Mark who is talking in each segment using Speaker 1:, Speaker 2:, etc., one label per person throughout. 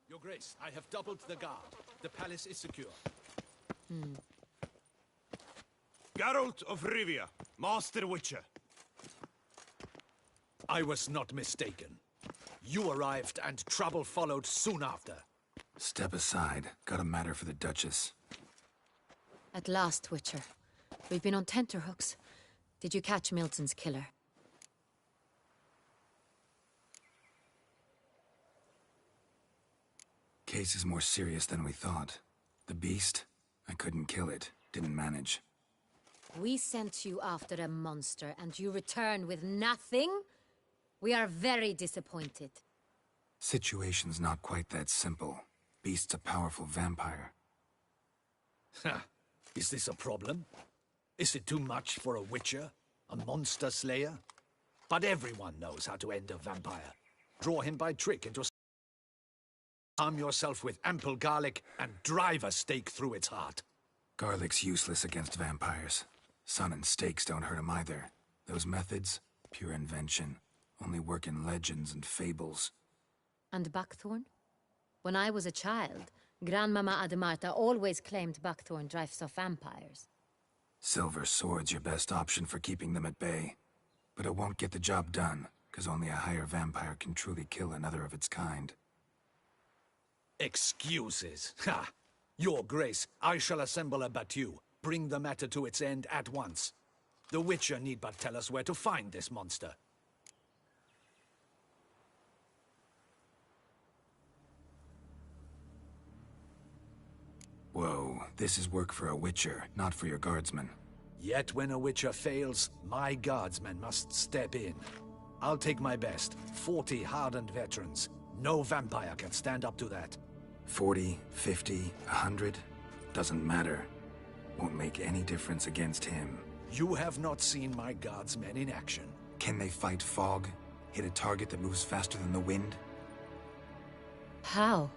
Speaker 1: Your Grace, I have doubled the guard. The palace is secure.
Speaker 2: Geralt of Rivia, Master Witcher.
Speaker 1: I was not mistaken. You arrived and trouble followed soon after.
Speaker 3: Step aside. Got a matter for the Duchess.
Speaker 4: At last, Witcher. We've been on tenterhooks. Did you catch Milton's killer?
Speaker 3: Case is more serious than we thought. The beast? I couldn't kill it. Didn't manage.
Speaker 4: We sent you after a monster, and you return with nothing? We are very disappointed.
Speaker 3: Situation's not quite that simple. Beast's a powerful vampire.
Speaker 1: Ha! Is this a problem? Is it too much for a witcher? A monster slayer? But everyone knows how to end a vampire. Draw him by trick into arm yourself with ample garlic and drive a stake through its heart.
Speaker 3: Garlic's useless against vampires. Sun and stakes don't hurt him either. Those methods, pure invention. Only work in legends and fables.
Speaker 4: And buckthorn? When I was a child, Grandmama Ademarta always claimed buckthorn drives off vampires.
Speaker 3: Silver sword's your best option for keeping them at bay. But it won't get the job done, because only a higher vampire can truly kill another of its kind.
Speaker 1: Excuses. Ha! Your Grace, I shall assemble a battue. Bring the matter to its end at once. The Witcher need but tell us where to find this monster.
Speaker 3: Whoa, this is work for a Witcher, not for your guardsmen.
Speaker 1: Yet when a Witcher fails, my guardsmen must step in. I'll take my best. 40 hardened veterans. No vampire can stand up to that.
Speaker 3: 40, 50, 100? Doesn't matter. Won't make any difference against him.
Speaker 1: You have not seen my guardsmen in action.
Speaker 3: Can they fight fog? Hit a target that moves faster than the wind?
Speaker 4: How?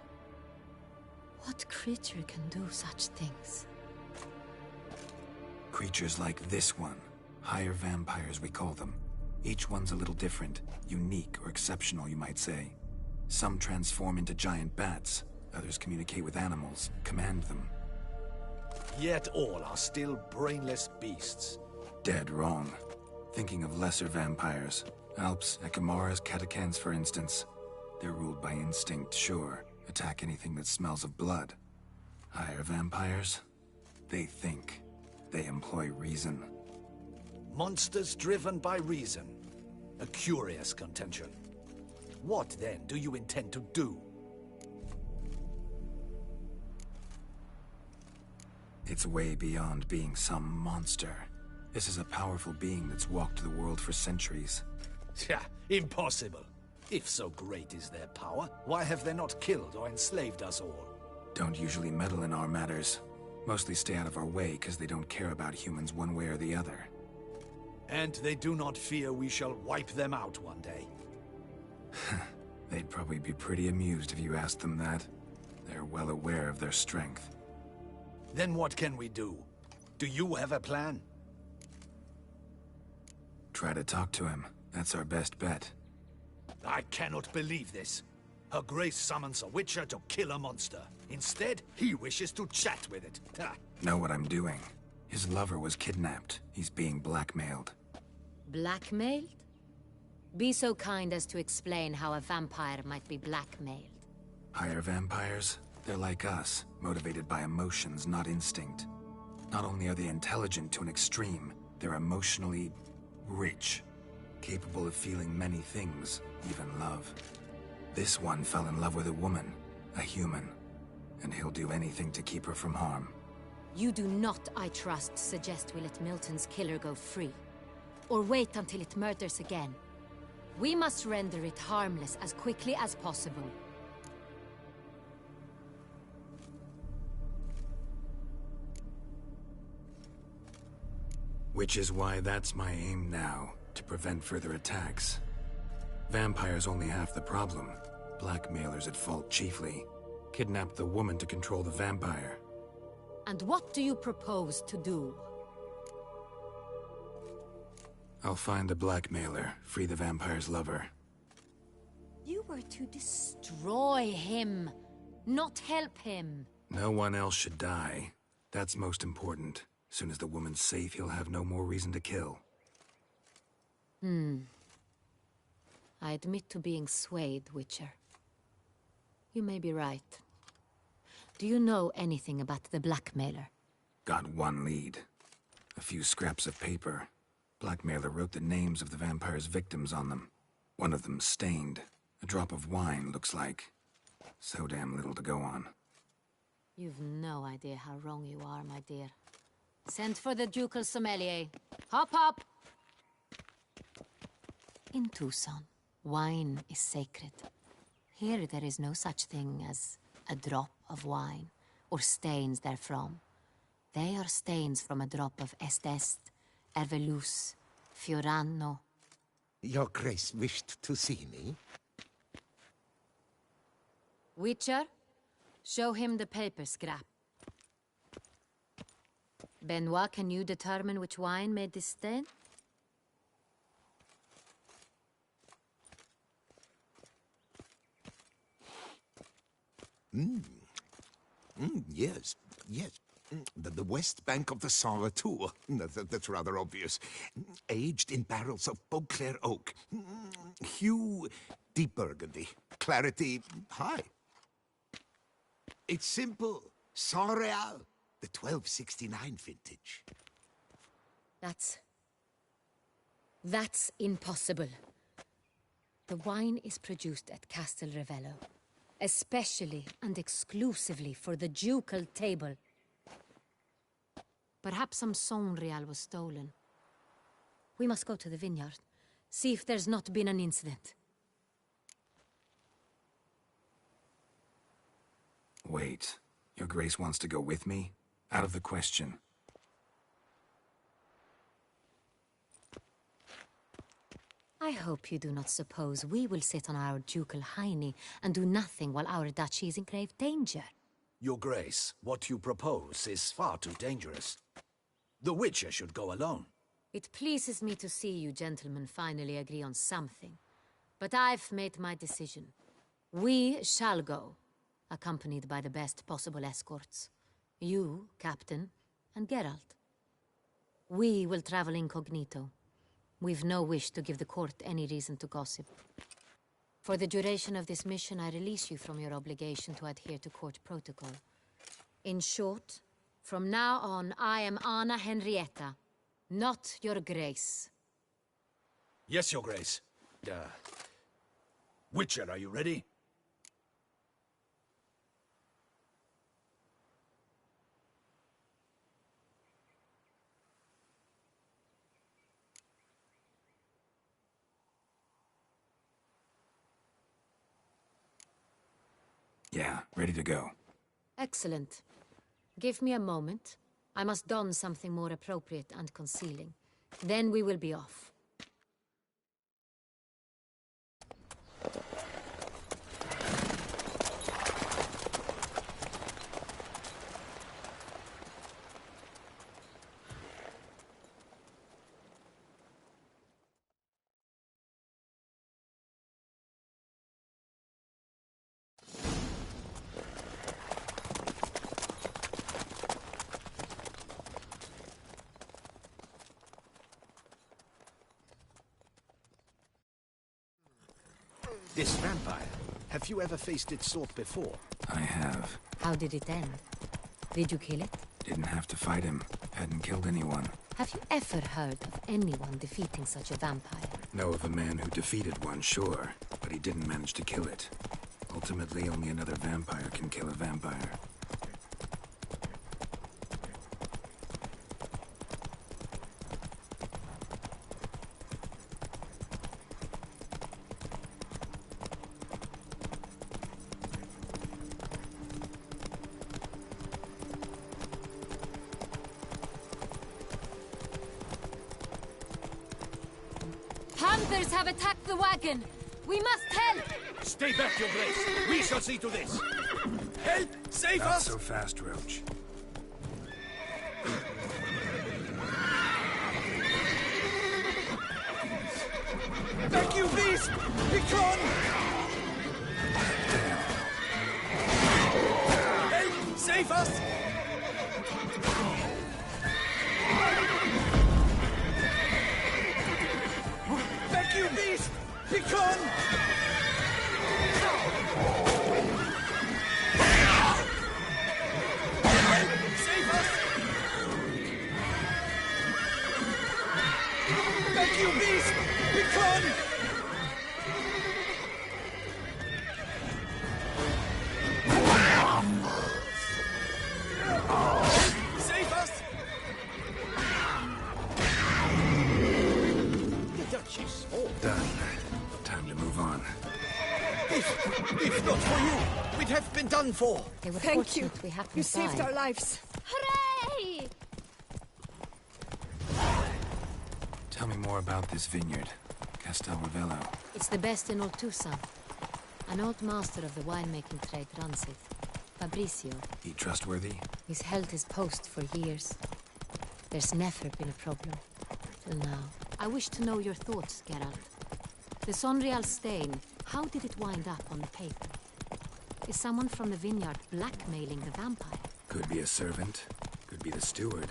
Speaker 4: What creature can do such things?
Speaker 3: Creatures like this one. Higher vampires, we call them. Each one's a little different. Unique or exceptional, you might say. Some transform into giant bats. Others communicate with animals, command them.
Speaker 1: Yet all are still brainless beasts.
Speaker 3: Dead wrong. Thinking of lesser vampires. Alps, Ekamaras, Catacans, for instance. They're ruled by instinct, sure. Attack anything that smells of blood. Higher vampires? They think. They employ reason.
Speaker 1: Monsters driven by reason. A curious contention. What, then, do you intend to do?
Speaker 3: It's way beyond being some monster. This is a powerful being that's walked the world for centuries.
Speaker 1: Yeah, impossible. If so great is their power, why have they not killed or enslaved us all?
Speaker 3: Don't usually meddle in our matters. Mostly stay out of our way because they don't care about humans one way or the other.
Speaker 1: And they do not fear we shall wipe them out one day.
Speaker 3: They'd probably be pretty amused if you asked them that. They're well aware of their strength.
Speaker 1: Then what can we do? Do you have a plan?
Speaker 3: Try to talk to him. That's our best bet.
Speaker 1: I cannot believe this. Her Grace summons a Witcher to kill a monster. Instead, he wishes to chat with it. Ha.
Speaker 3: Know what I'm doing. His lover was kidnapped. He's being blackmailed.
Speaker 4: Blackmailed? Be so kind as to explain how a vampire might be blackmailed.
Speaker 3: Higher vampires? They're like us, motivated by emotions, not instinct. Not only are they intelligent to an extreme, they're emotionally rich. Capable of feeling many things, even love. This one fell in love with a woman, a human. And he'll do anything to keep her from harm.
Speaker 4: You do not, I trust, suggest we let Milton's killer go free. Or wait until it murders again. We must render it harmless as quickly as possible.
Speaker 3: Which is why that's my aim now, to prevent further attacks. Vampires only half the problem. Blackmailers at fault chiefly. Kidnapped the woman to control the vampire.
Speaker 4: And what do you propose to do?
Speaker 3: I'll find the blackmailer, free the vampire's lover.
Speaker 4: You were to destroy him, not help him.
Speaker 3: No one else should die. That's most important. As soon as the woman's safe, he'll have no more reason to kill.
Speaker 4: I admit to being swayed, Witcher. You may be right. Do you know anything about the blackmailer?
Speaker 3: Got one lead. A few scraps of paper. Blackmailer wrote the names of the vampire's victims on them. One of them stained. A drop of wine, looks like. So damn little to go on.
Speaker 4: You've no idea how wrong you are, my dear. Send for the ducal sommelier. Hop, hop! In Tucson, wine is sacred. Here there is no such thing as a drop of wine, or stains therefrom. They are stains from a drop of Est, Ervelus, Fiorano.
Speaker 5: Your Grace wished to see me?
Speaker 4: Witcher, show him the paper scrap. Benoit, can you determine which wine made this stain?
Speaker 5: Yes, yes. The west bank of the Saint Latour. That's rather obvious. Aged in barrels of Beauclair oak. Hue, deep burgundy. Clarity, high. It's simple. Saint Real, the 1269 vintage.
Speaker 4: That's impossible. The wine is produced at Castel Revello, especially and exclusively for the ducal table. Perhaps some Saint Real was stolen. We must go to the vineyard, see if there's not been an incident.
Speaker 3: Wait. Your Grace wants to go with me? Out of the question.
Speaker 4: I hope you do not suppose we will sit on our ducal hiney and do nothing while our duchy is in grave danger.
Speaker 1: Your Grace, what you propose is far too dangerous. The Witcher should go alone.
Speaker 4: It pleases me to see you gentlemen finally agree on something. But I've made my decision. We shall go, accompanied by the best possible escorts. You, Captain, and Geralt. We will travel incognito. We've no wish to give the court any reason to gossip. For the duration of this mission, I release you from your obligation to adhere to court protocol. In short, from now on, I am Anna Henrietta, not your Grace.
Speaker 1: Yes, Your Grace. Witcher, are you ready?
Speaker 3: Yeah, ready to go.
Speaker 4: Excellent. Give me a moment. I must don something more appropriate and concealing. Then we will be off.
Speaker 1: This vampire, have you ever faced its sort before?
Speaker 3: I have.
Speaker 4: How did it end? Did you kill it?
Speaker 3: Didn't have to fight him. Hadn't killed anyone.
Speaker 4: Have you ever heard of anyone defeating such a vampire?
Speaker 3: Know of a man who defeated one, sure, but he didn't manage to kill it. Ultimately, only another vampire can kill a vampire.
Speaker 4: Hunters have attacked the wagon! We must help!
Speaker 1: Stay back, Your Grace. We shall see to this. Help! Save
Speaker 3: Not
Speaker 1: us!
Speaker 3: so fast, Roach.
Speaker 1: Back, you beast! Be gone!
Speaker 3: Damn.
Speaker 2: us! Back, you beast! Begone! Save us! Back, you beast! Begone! Save us! The Duchess. Oh,
Speaker 3: Done. Time to move on.
Speaker 2: if not for you, we'd have been done for.
Speaker 4: They were
Speaker 6: Thank you.
Speaker 4: fortunate we happened
Speaker 6: You
Speaker 4: by.
Speaker 6: saved our lives.
Speaker 4: Hooray!
Speaker 3: Tell me more about this vineyard, Castel Ravello.
Speaker 4: It's the best in Oltusa. An old master of the winemaking trade runs it. Fabrizio.
Speaker 3: He trustworthy?
Speaker 4: He's held his post for years. There's never been a problem. Till now. I wish to know your thoughts, Geralt. The Sonreal stain, how did it wind up on the paper? Is someone from the vineyard blackmailing the vampire?
Speaker 3: Could be a servant. Could be the steward.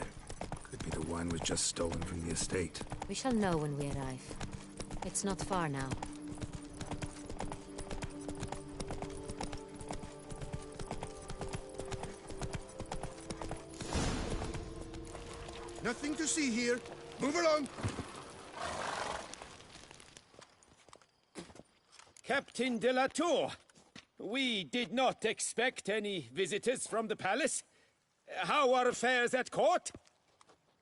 Speaker 3: Could be the wine was just stolen from the estate.
Speaker 4: We shall know when we arrive. It's not far now.
Speaker 5: Nothing to see here. Move along.
Speaker 2: Captain de la Tour, we did not expect any visitors from the palace. How are affairs at court?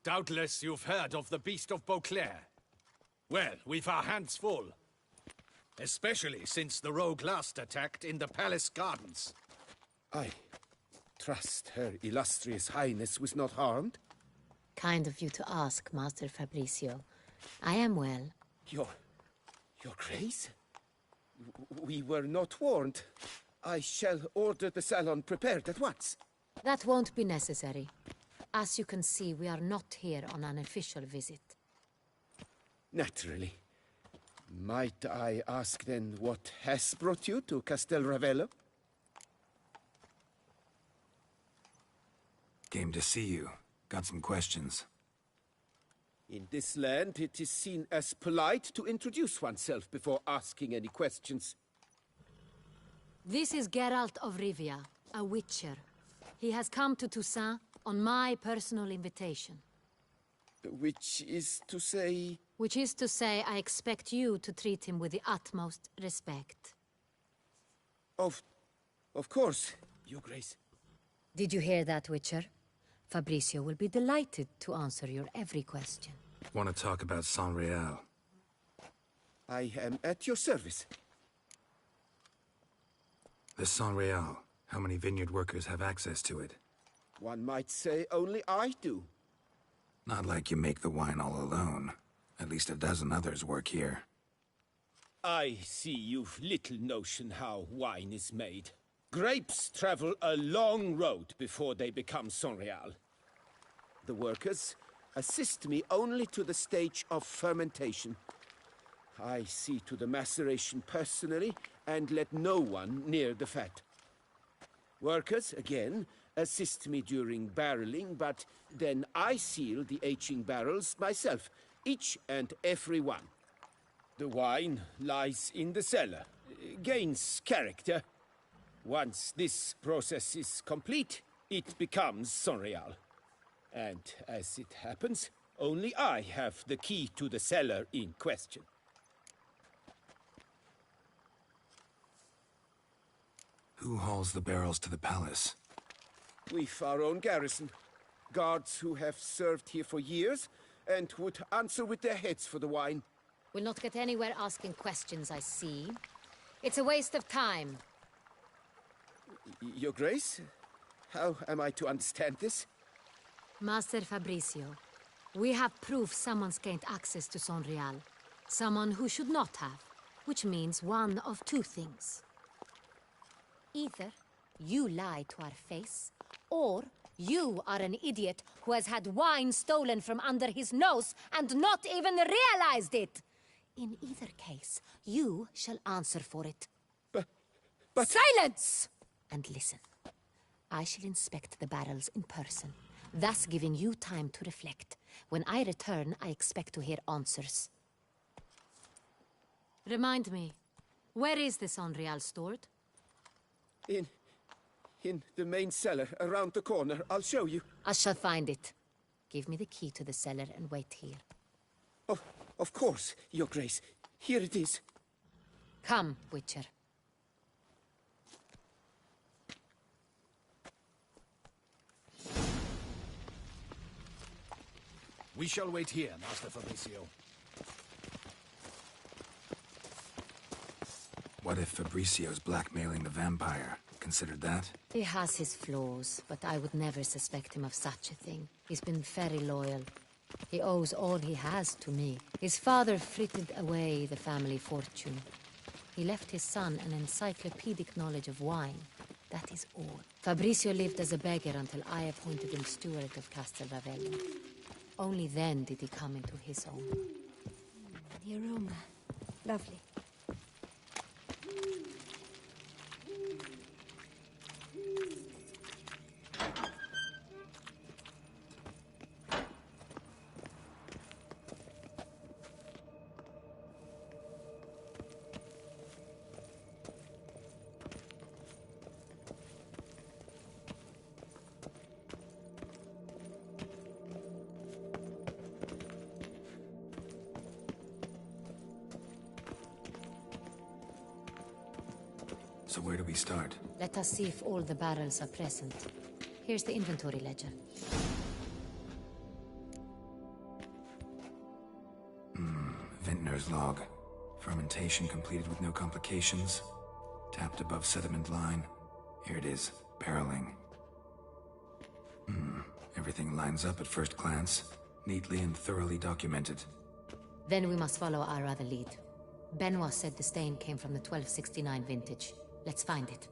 Speaker 1: Doubtless you've heard of the Beast of Beauclair. Well, we've our hands full. Especially since the rogue last attacked in the palace gardens.
Speaker 2: I trust Her Illustrious Highness was not harmed.
Speaker 4: Kind of you to ask, Master Fabrizio. I am well.
Speaker 2: Your Grace? We were not warned. I shall order the salon prepared at once.
Speaker 4: That won't be necessary. As you can see, we are not here on an official visit.
Speaker 2: Naturally. Might I ask then what has brought you to Castel Ravello?
Speaker 3: Came to see you. Got some questions.
Speaker 2: In this land, it is seen as polite to introduce oneself before asking any questions.
Speaker 4: This is Geralt of Rivia, a witcher. He has come to Toussaint on my personal invitation.
Speaker 2: Which is to say...
Speaker 4: Which is to say, I expect you to treat him with the utmost respect.
Speaker 2: Of course, Your Grace.
Speaker 4: Did you hear that, Witcher? Fabrizio will be delighted to answer your every question.
Speaker 3: Want to talk about Sonreal?
Speaker 2: I am at your service.
Speaker 3: The Sonreal. How many vineyard workers have access to it?
Speaker 2: One might say only I do.
Speaker 3: Not like you make the wine all alone. At least a dozen others work here.
Speaker 2: I see you've little notion how wine is made. Grapes travel a long road before they become Sonreal. The workers assist me only to the stage of fermentation. I see to the maceration personally and let no one near the fat. Workers, again, assist me during barreling, but then I seal the aging barrels myself, each and every one. The wine lies in the cellar, gains character. Once this process is complete, it becomes Sonreal. And as it happens, only I have the key to the cellar in question.
Speaker 3: Who hauls the barrels to the palace?
Speaker 2: We've our own garrison. Guards who have served here for years and would answer with their heads for the wine.
Speaker 4: We'll not get anywhere asking questions, I see. It's a waste of time.
Speaker 2: Your Grace? How am I to understand this?
Speaker 4: Master Fabrizio, we have proof someone's gained access to Sonreal. Someone who should not have, which means one of two things. Either you lie to our face, or you are an idiot who has had wine stolen from under his nose and not even realized it. In either case, you shall answer for it.
Speaker 2: But...
Speaker 4: Silence! And listen. I shall inspect the barrels in person, thus giving you time to reflect. When I return, I expect to hear answers. Remind me, where is the Sonreal stored?
Speaker 2: In the main cellar, around the corner. I'll show you.
Speaker 4: I shall find it. Give me the key to the cellar and wait here.
Speaker 2: Oh, of course, Your Grace. Here it is.
Speaker 4: Come, Witcher.
Speaker 1: We shall wait here, Master Fabricio.
Speaker 3: What if Fabricio's blackmailing the vampire? Considered that?
Speaker 4: He has his flaws, but I would never suspect him of such a thing. He's been very loyal. He owes all he has to me. His father frittered away the family fortune. He left his son an encyclopedic knowledge of wine. That is all. Fabricio lived as a beggar until I appointed him steward of Castel Ravello. Only then did he come into his own.
Speaker 6: The aroma. Lovely.
Speaker 3: So where do we start?
Speaker 4: Let us see if all the barrels are present. Here's the inventory ledger.
Speaker 3: Vintner's log. Fermentation completed with no complications. Tapped above sediment line. Here it is. Barreling. Everything lines up at first glance. Neatly and thoroughly documented.
Speaker 4: Then we must follow our other lead. Benoit said the stain came from the 1269 vintage. Let's find it.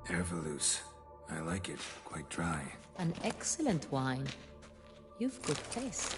Speaker 3: Ervelous. I like it. Quite dry.
Speaker 4: An excellent wine. You've good taste.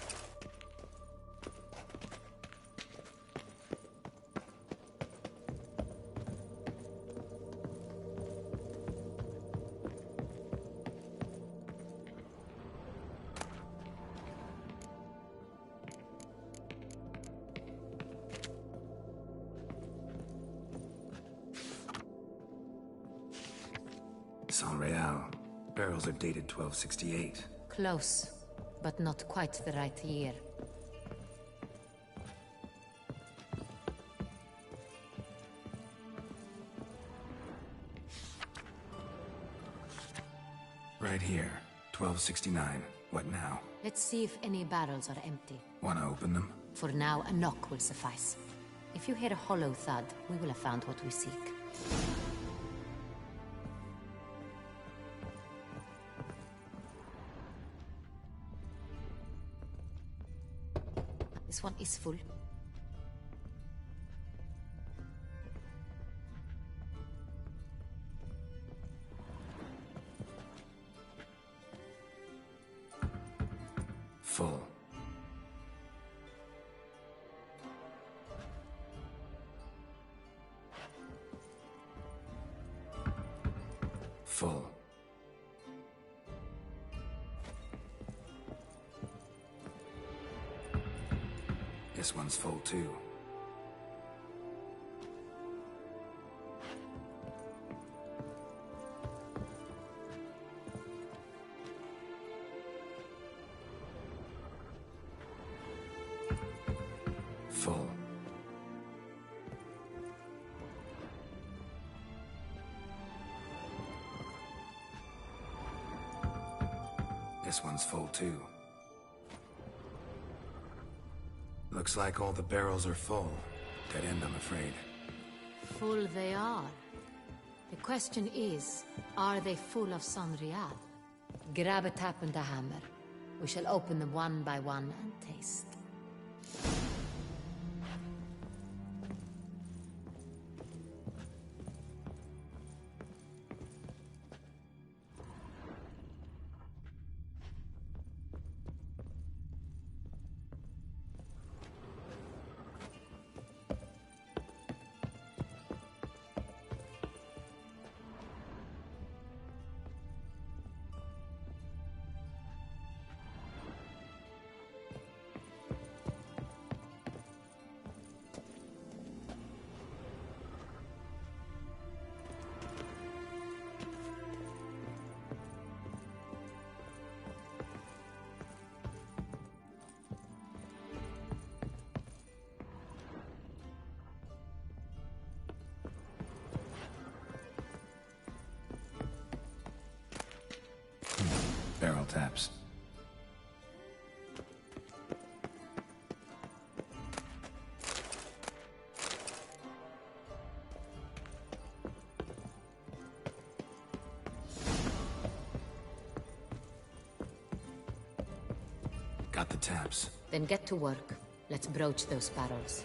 Speaker 3: Sonreal. Barrels are dated 1268.
Speaker 4: Close, but not quite the right year.
Speaker 3: Right here. 1269. What now?
Speaker 4: Let's see if any barrels are empty.
Speaker 3: Wanna open them?
Speaker 4: For now, a knock will suffice. If you hear a hollow thud, we will have found what we seek. This one is full.
Speaker 3: Full. Full. This one's full too. Full. This one's full too. Looks like all the barrels are full. Dead end, I'm afraid.
Speaker 4: Full they are. The question is, are they full of Sonreal? Grab a tap and a hammer. We shall open them one by one and taste.
Speaker 3: Barrel taps. Got the taps.
Speaker 4: Then get to work. Let's broach those barrels.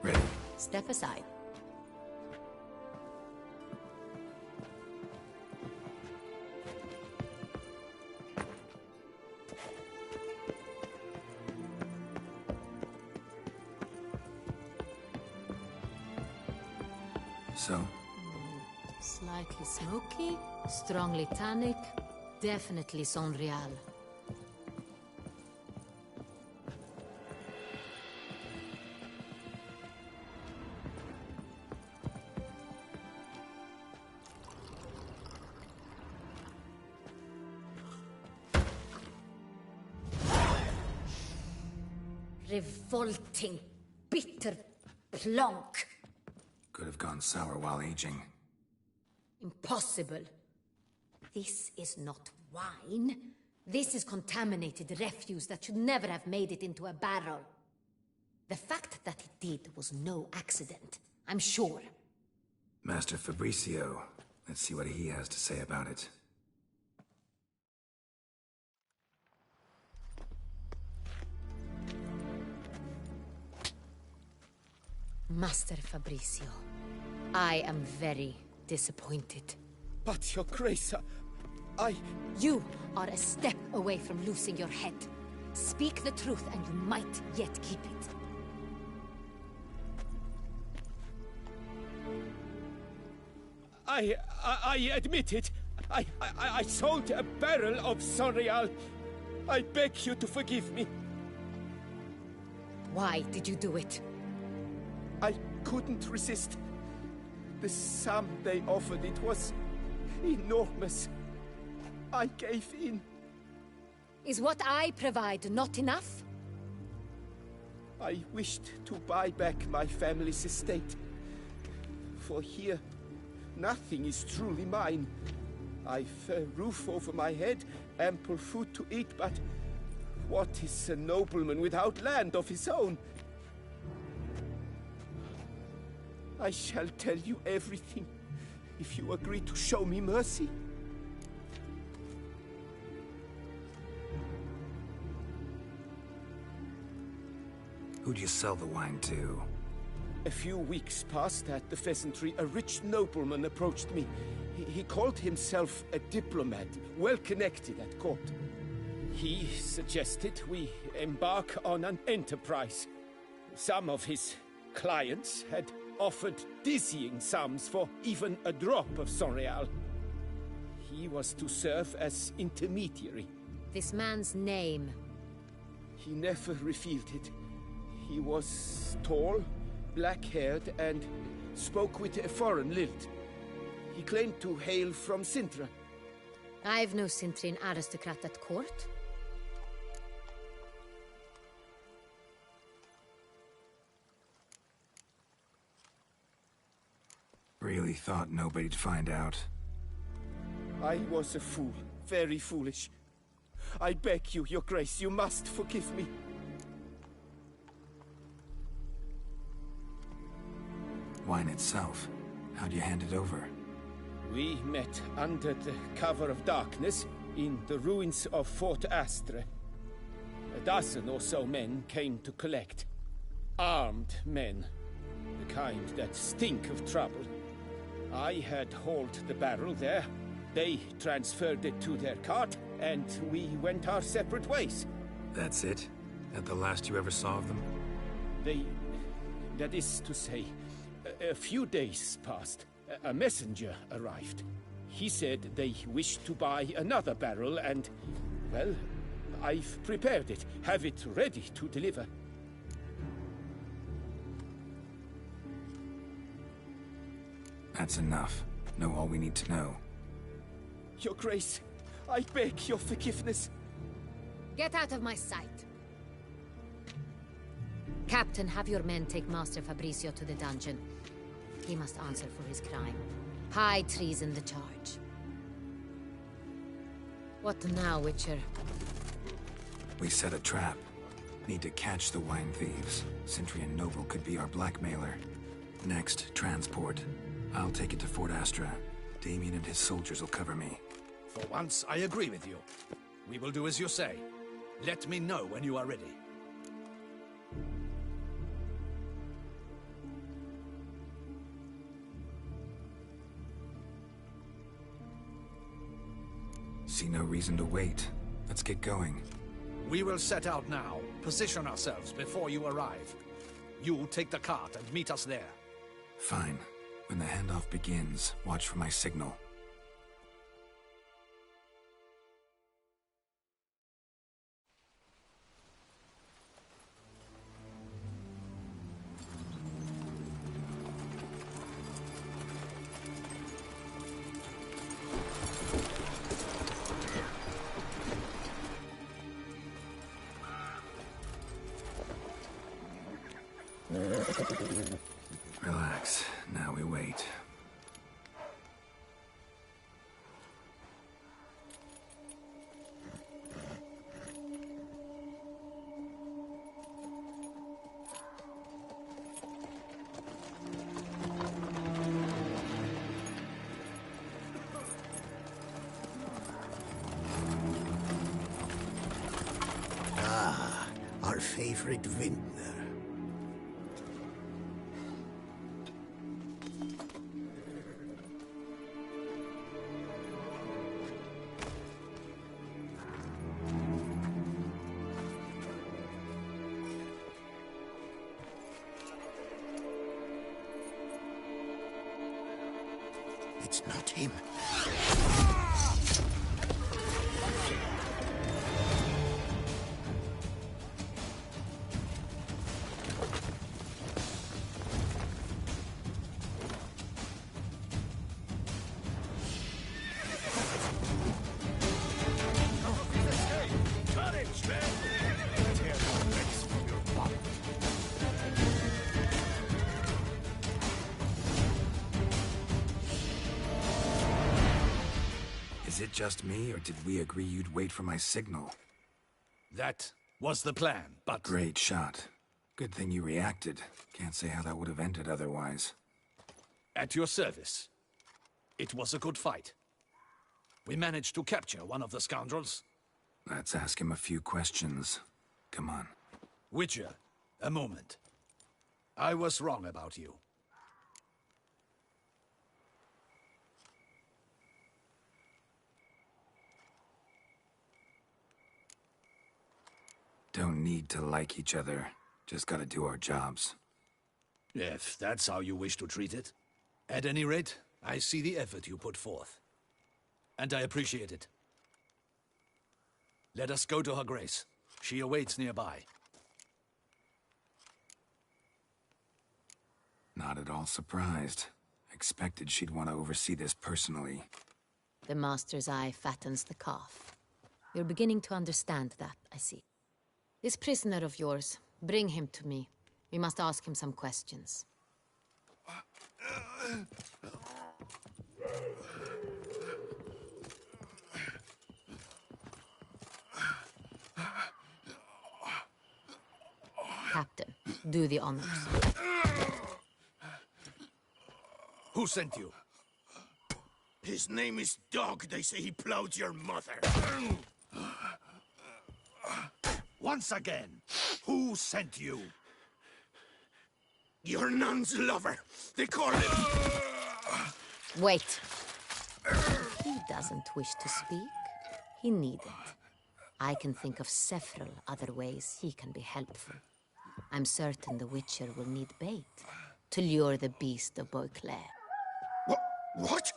Speaker 3: Ready.
Speaker 4: Step aside.
Speaker 3: So?
Speaker 4: Slightly smoky, strongly tannic, definitely Sonreal. Revolting, bitter plonk.
Speaker 3: Could have gone sour while aging.
Speaker 4: Impossible. This is not wine. This is contaminated refuse that should never have made it into a barrel. The fact that it did was no accident, I'm sure.
Speaker 3: Master Fabricio. Let's see what he has to say about it.
Speaker 4: Master Fabricio, I am very disappointed.
Speaker 2: But, Your Grace,
Speaker 4: You are a step away from losing your head. Speak the truth and you might yet keep it.
Speaker 2: I admit it. I sold a barrel of Sonreal. I beg you to forgive me.
Speaker 4: Why did you do it?
Speaker 2: I couldn't resist. The sum they offered, it was enormous. I gave in.
Speaker 4: Is what I provide not enough?
Speaker 2: I wished to buy back my family's estate. For here, nothing is truly mine. I've a roof over my head, ample food to eat, but what is a nobleman without land of his own? I shall tell you everything, if you agree to show me mercy.
Speaker 3: Who'd you sell the wine to?
Speaker 2: A few weeks past at the Pheasantry, a rich nobleman approached me. He called himself a diplomat, well connected at court. He suggested we embark on an enterprise. Some of his clients had offered dizzying sums for even a drop of Sonreal. He was to serve as intermediary.
Speaker 4: This man's name.
Speaker 2: He never revealed it. He was tall, black-haired, and spoke with a foreign lilt. He claimed to hail from Sintra.
Speaker 4: I've no Sintrian aristocrat at court.
Speaker 3: Really thought nobody'd find out.
Speaker 2: I was a fool, very foolish. I beg you, Your Grace, you must forgive me.
Speaker 3: Wine itself. How'd you hand it over?
Speaker 2: We met under the cover of darkness in the ruins of Fort Astre. A dozen or so men came to collect. Armed men. The kind that stink of trouble. I had hauled the barrel there. They transferred it to their cart, and we went our separate ways.
Speaker 3: That's it? That the last you ever saw of them?
Speaker 2: That is to say, a few days passed. A messenger arrived. He said they wished to buy another barrel and, well, I've prepared it. Have it ready to deliver.
Speaker 3: That's enough. Know all we need to know.
Speaker 2: Your Grace, I beg your forgiveness.
Speaker 4: Get out of my sight. Captain, have your men take Master Fabrizio to the dungeon. He must answer for his crime. High treason the charge. What now, Witcher?
Speaker 3: We set a trap. Need to catch the wine thieves. Sentry and Noble could be our blackmailer. Next, transport. I'll take it to Fort Astra. Damien and his soldiers will cover me.
Speaker 1: For once, I agree with you. We will do as you say. Let me know when you are ready.
Speaker 3: See no reason to wait. Let's get going.
Speaker 1: We will set out now. Position ourselves before you arrive. You take the cart and meet us there.
Speaker 3: Fine. When the handoff begins, watch for my signal. Relax. Now we wait.
Speaker 5: Ah, our favorite vintner. It's not him.
Speaker 3: Is it just me, or did we agree you'd wait for my signal?
Speaker 1: That was the plan, but...
Speaker 3: Great shot. Good thing you reacted. Can't say how that would have ended otherwise.
Speaker 1: At your service. It was a good fight. We managed to capture one of the scoundrels.
Speaker 3: Let's ask him a few questions. Come on.
Speaker 1: Witcher, a moment. I was wrong about you.
Speaker 3: Don't need to like each other. Just gotta do our jobs.
Speaker 1: If that's how you wish to treat it. At any rate, I see the effort you put forth. And I appreciate it. Let us go to her grace. She awaits nearby.
Speaker 3: Not at all surprised. Expected she'd want to oversee this personally.
Speaker 4: The Master's eye fattens the calf. You're beginning to understand that, I see. This prisoner of yours, bring him to me. We must ask him some questions. Captain, do the honors.
Speaker 1: Who sent you?
Speaker 5: His name is Dog. They say he plowed your mother.
Speaker 1: Once again, who sent you?
Speaker 5: Your nun's lover. They call him...
Speaker 4: Wait. He doesn't wish to speak. He needn't. I can think of several other ways he can be helpful. I'm certain the Witcher will need bait to lure the beast of Beauclair.
Speaker 5: What?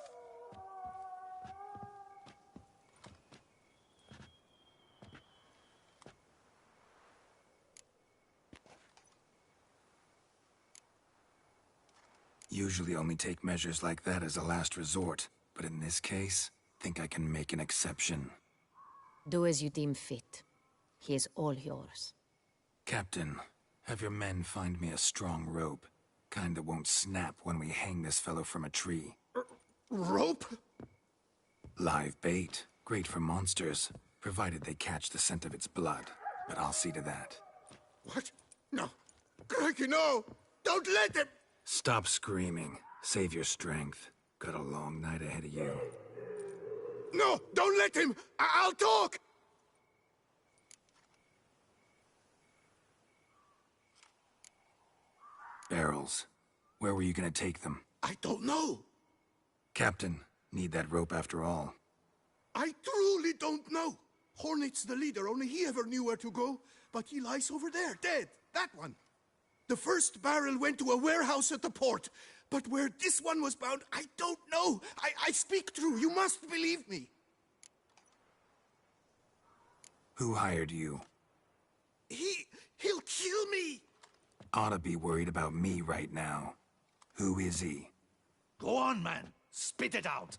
Speaker 3: Usually only take measures like that as a last resort, but in this case, think I can make an exception.
Speaker 4: Do as you deem fit. He is all yours.
Speaker 3: Captain, have your men find me a strong rope. Kind that won't snap when we hang this fellow from a tree.
Speaker 5: Rope?
Speaker 3: Live bait. Great for monsters, provided they catch the scent of its blood. But I'll see to that.
Speaker 5: What? No. Crikey, no! Don't let him!
Speaker 3: Stop screaming. Save your strength. Got a long night ahead of you.
Speaker 5: No! Don't let him! I'll talk!
Speaker 3: Barrels. Where were you gonna take them?
Speaker 5: I don't know.
Speaker 3: Captain, need that rope after all.
Speaker 5: I truly don't know. Hornet's the leader, only he ever knew where to go. But he lies over there, dead. That one. The first barrel went to a warehouse at the port. But where this one was bound, I don't know. I speak true. You must believe me.
Speaker 3: Who hired you?
Speaker 5: He'll kill me.
Speaker 3: Ought to be worried about me right now. Who is he?
Speaker 1: Go on, man. Spit it out.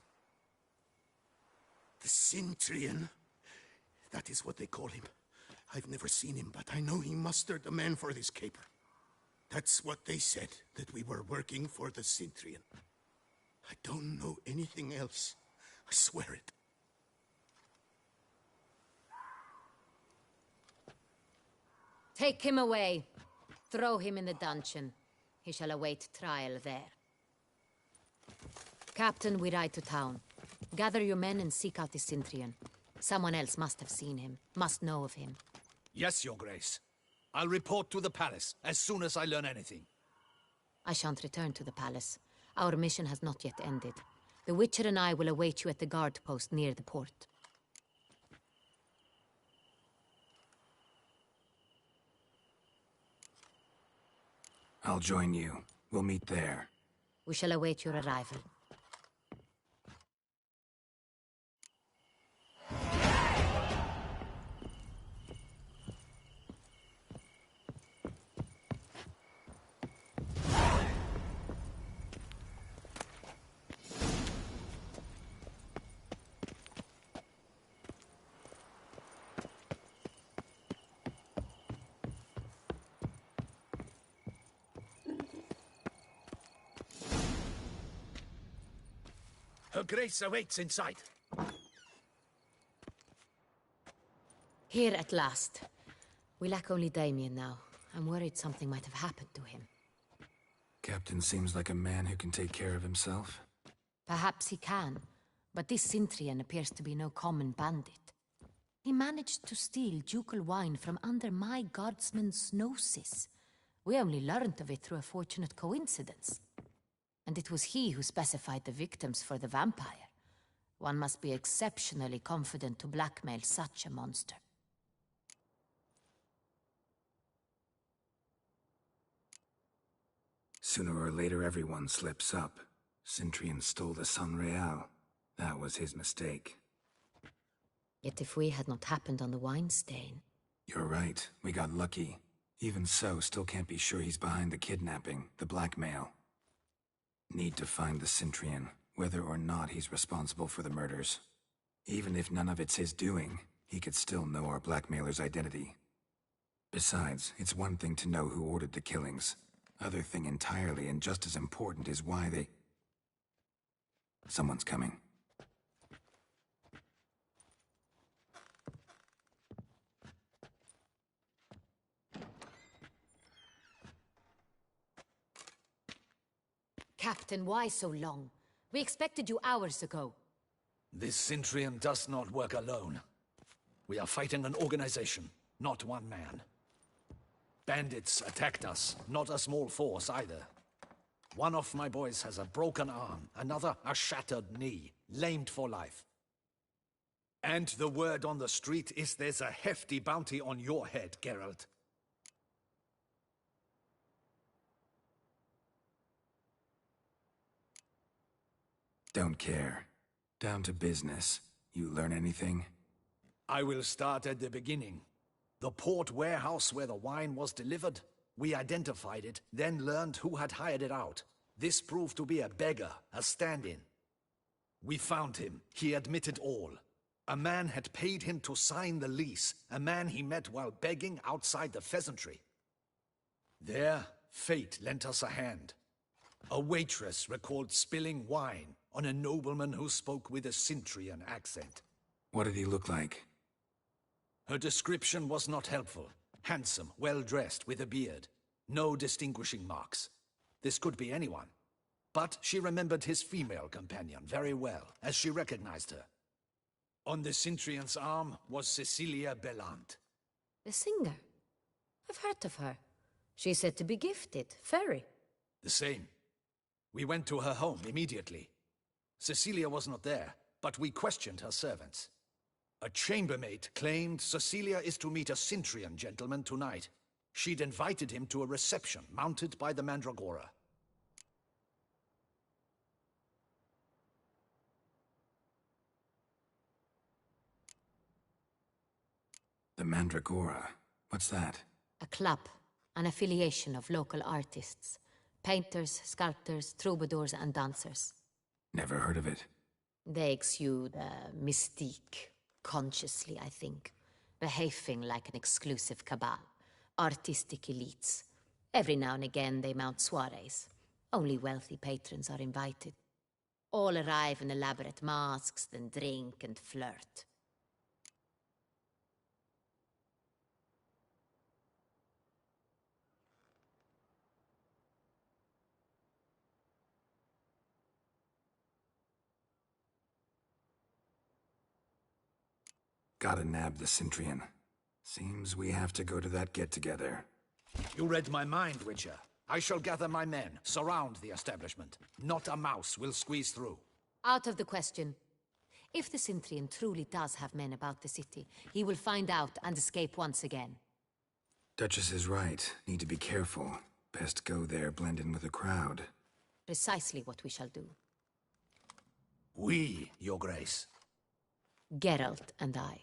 Speaker 5: The Cintrian. That is what they call him. I've never seen him, but I know he mustered the men for this caper. That's what they said, that we were working for the Cintrian. I don't know anything else. I swear it.
Speaker 4: Take him away. Throw him in the dungeon. He shall await trial there. Captain, we ride to town. Gather your men and seek out the Cintrian. Someone else must have seen him, must know of him.
Speaker 1: Yes, Your Grace. I'll report to the palace as soon as I learn anything.
Speaker 4: I shan't return to the palace. Our mission has not yet ended. The Witcher and I will await you at the guard post near the port.
Speaker 3: I'll join you. We'll meet there.
Speaker 4: We shall await your arrival.
Speaker 1: Her Grace awaits inside.
Speaker 4: Here at last. We lack only Damien now. I'm worried something might have happened to him.
Speaker 3: Captain seems like a man who can take care of himself.
Speaker 4: Perhaps he can, but this Cintrian appears to be no common bandit. He managed to steal ducal wine from under my guardsman's noses. We only learned of it through a fortunate coincidence. And it was he who specified the victims for the vampire. One must be exceptionally confident to blackmail such a monster.
Speaker 3: Sooner or later, everyone slips up. Cintrian stole the Sangreal. That was his mistake.
Speaker 4: Yet if we had not happened on the wine stain...
Speaker 3: You're right. We got lucky. Even so, still can't be sure he's behind the kidnapping, the blackmail. Need to find the Cintrian, whether or not he's responsible for the murders. Even if none of it's his doing, he could still know our blackmailer's identity. Besides, it's one thing to know who ordered the killings. Other thing entirely, and just as important, is why they... Someone's coming.
Speaker 4: Captain, why so long? We expected you hours ago.
Speaker 1: This Cintrian does not work alone. We are fighting an organization, not one man. Bandits attacked us, not a small force either. One of my boys has a broken arm, another a shattered knee, lamed for life. And the word on the street is there's a hefty bounty on your head, Geralt.
Speaker 3: Don't care. Down to business. You learn anything?
Speaker 1: I will start at the beginning. The port warehouse where the wine was delivered. We identified it, then learned who had hired it out. This proved to be a beggar, a stand-in. We found him. He admitted all. A man had paid him to sign the lease, a man he met while begging outside the pheasantry. There, fate lent us a hand. A waitress recalled spilling wine on a nobleman who spoke with a Cintrian accent.
Speaker 3: What did he look like?
Speaker 1: Her description was not helpful. Handsome, well-dressed, with a beard. No distinguishing marks. This could be anyone. But she remembered his female companion very well, as she recognized her. On the Cintrian's arm was Cecilia Bellant.
Speaker 4: The singer. I've heard of her. She's said to be gifted, fairy.
Speaker 1: The same. We went to her home immediately. Cecilia was not there, but we questioned her servants. A chambermaid claimed Cecilia is to meet a Cintrian gentleman tonight. She'd invited him to a reception mounted by the Mandragora.
Speaker 3: The Mandragora? What's that?
Speaker 4: A club, an affiliation of local artists. Painters, sculptors, troubadours and dancers.
Speaker 3: Never heard of it.
Speaker 4: They exude mystique, consciously, I think. Behaving like an exclusive cabal. Artistic elites. Every now and again they mount soirees. Only wealthy patrons are invited. All arrive in elaborate masks, then drink and flirt.
Speaker 3: Gotta nab the Cintrian. Seems we have to go to that get-together.
Speaker 1: You read my mind, Witcher. I shall gather my men, surround the establishment. Not a mouse will squeeze through.
Speaker 4: Out of the question. If the Cintrian truly does have men about the city, he will find out and escape once again.
Speaker 3: Duchess is right. Need to be careful. Best go there, blend in with the crowd.
Speaker 4: Precisely what we shall do.
Speaker 1: We, Your Grace.
Speaker 4: Geralt and I.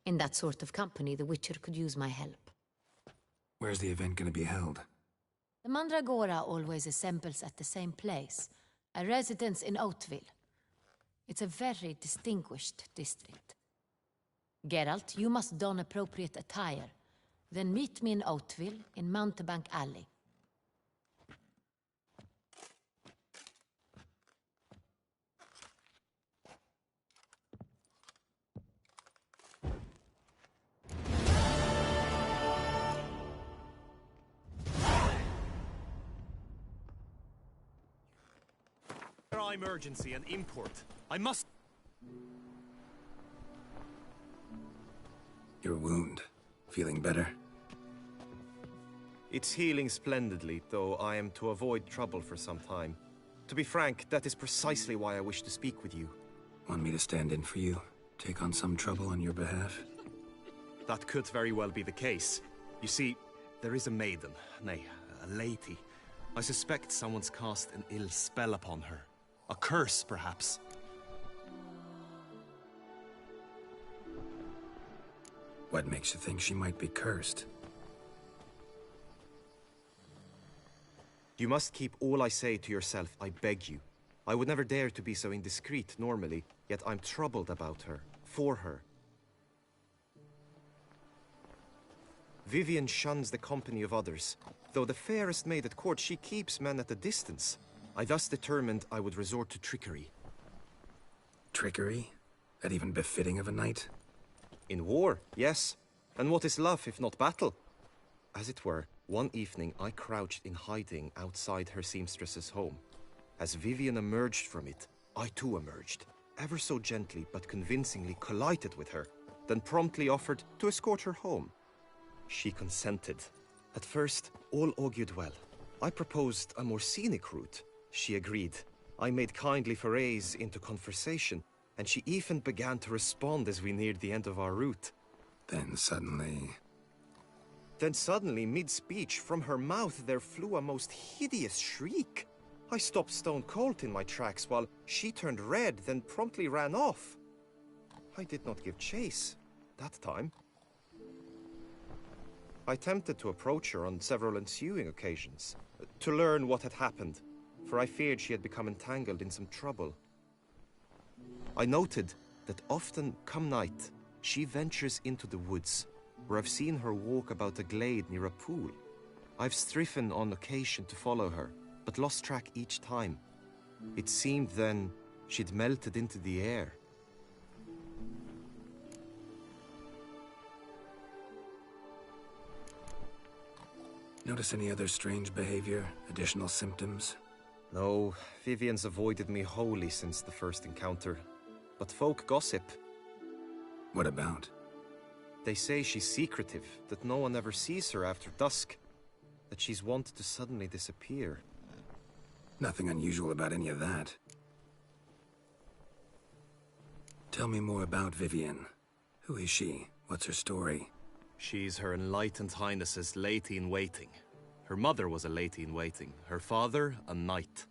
Speaker 4: In that sort of company, the Witcher could use my help.
Speaker 3: Where's the event gonna be held?
Speaker 4: The Mandragora always assembles at the same place, a residence in Oatville. It's a very distinguished district. Geralt, you must don appropriate attire. Then meet me in Oatville, in Mountebank Alley.
Speaker 7: Emergency and import. I must...
Speaker 3: Your wound. Feeling better?
Speaker 7: It's healing splendidly, though I am to avoid trouble for some time. To be frank, that is precisely why I wish to speak with you.
Speaker 3: Want me to stand in for you? Take on some trouble on your behalf?
Speaker 7: That could very well be the case. You see, there is a maiden, nay, a lady. I suspect someone's cast an ill spell upon her. A curse, perhaps.
Speaker 3: What makes you think she might be cursed?
Speaker 7: You must keep all I say to yourself, I beg you. I would never dare to be so indiscreet normally, yet I'm troubled about her, for her. Vivienne shuns the company of others. Though the fairest maid at court, she keeps men at a distance. I thus determined I would resort to trickery.
Speaker 3: Trickery? That even befitting of a knight?
Speaker 7: In war, yes. And what is love if not battle? As it were, one evening I crouched in hiding outside her seamstress's home. As Vivienne emerged from it, I too emerged, ever so gently but convincingly collided with her, then promptly offered to escort her home. She consented. At first, all augured well. I proposed a more scenic route. She agreed. I made kindly forays into conversation, and she even began to respond as we neared the end of our route.
Speaker 3: Then suddenly,
Speaker 7: mid-speech, from her mouth there flew a most hideous shriek. I stopped stone cold in my tracks while she turned red, then promptly ran off. I did not give chase that time. I attempted to approach her on several ensuing occasions, to learn what had happened, for I feared she had become entangled in some trouble. I noted that often, come night, she ventures into the woods, where I've seen her walk about a glade near a pool. I've striven on occasion to follow her, but lost track each time. It seemed then she'd melted into the air.
Speaker 3: notice any other strange behavior, additional symptoms?
Speaker 7: No, Vivian's avoided me wholly since the first encounter. But folk gossip.
Speaker 3: What about?
Speaker 7: They say she's secretive, that no one ever sees her after dusk, that she's wont to suddenly disappear.
Speaker 3: Nothing unusual about any of that. Tell me more about Vivian. Who is she? What's her story?
Speaker 7: She's Her Enlightened Highness's lady-in-waiting. Her mother was a lady-in-waiting, her father a knight.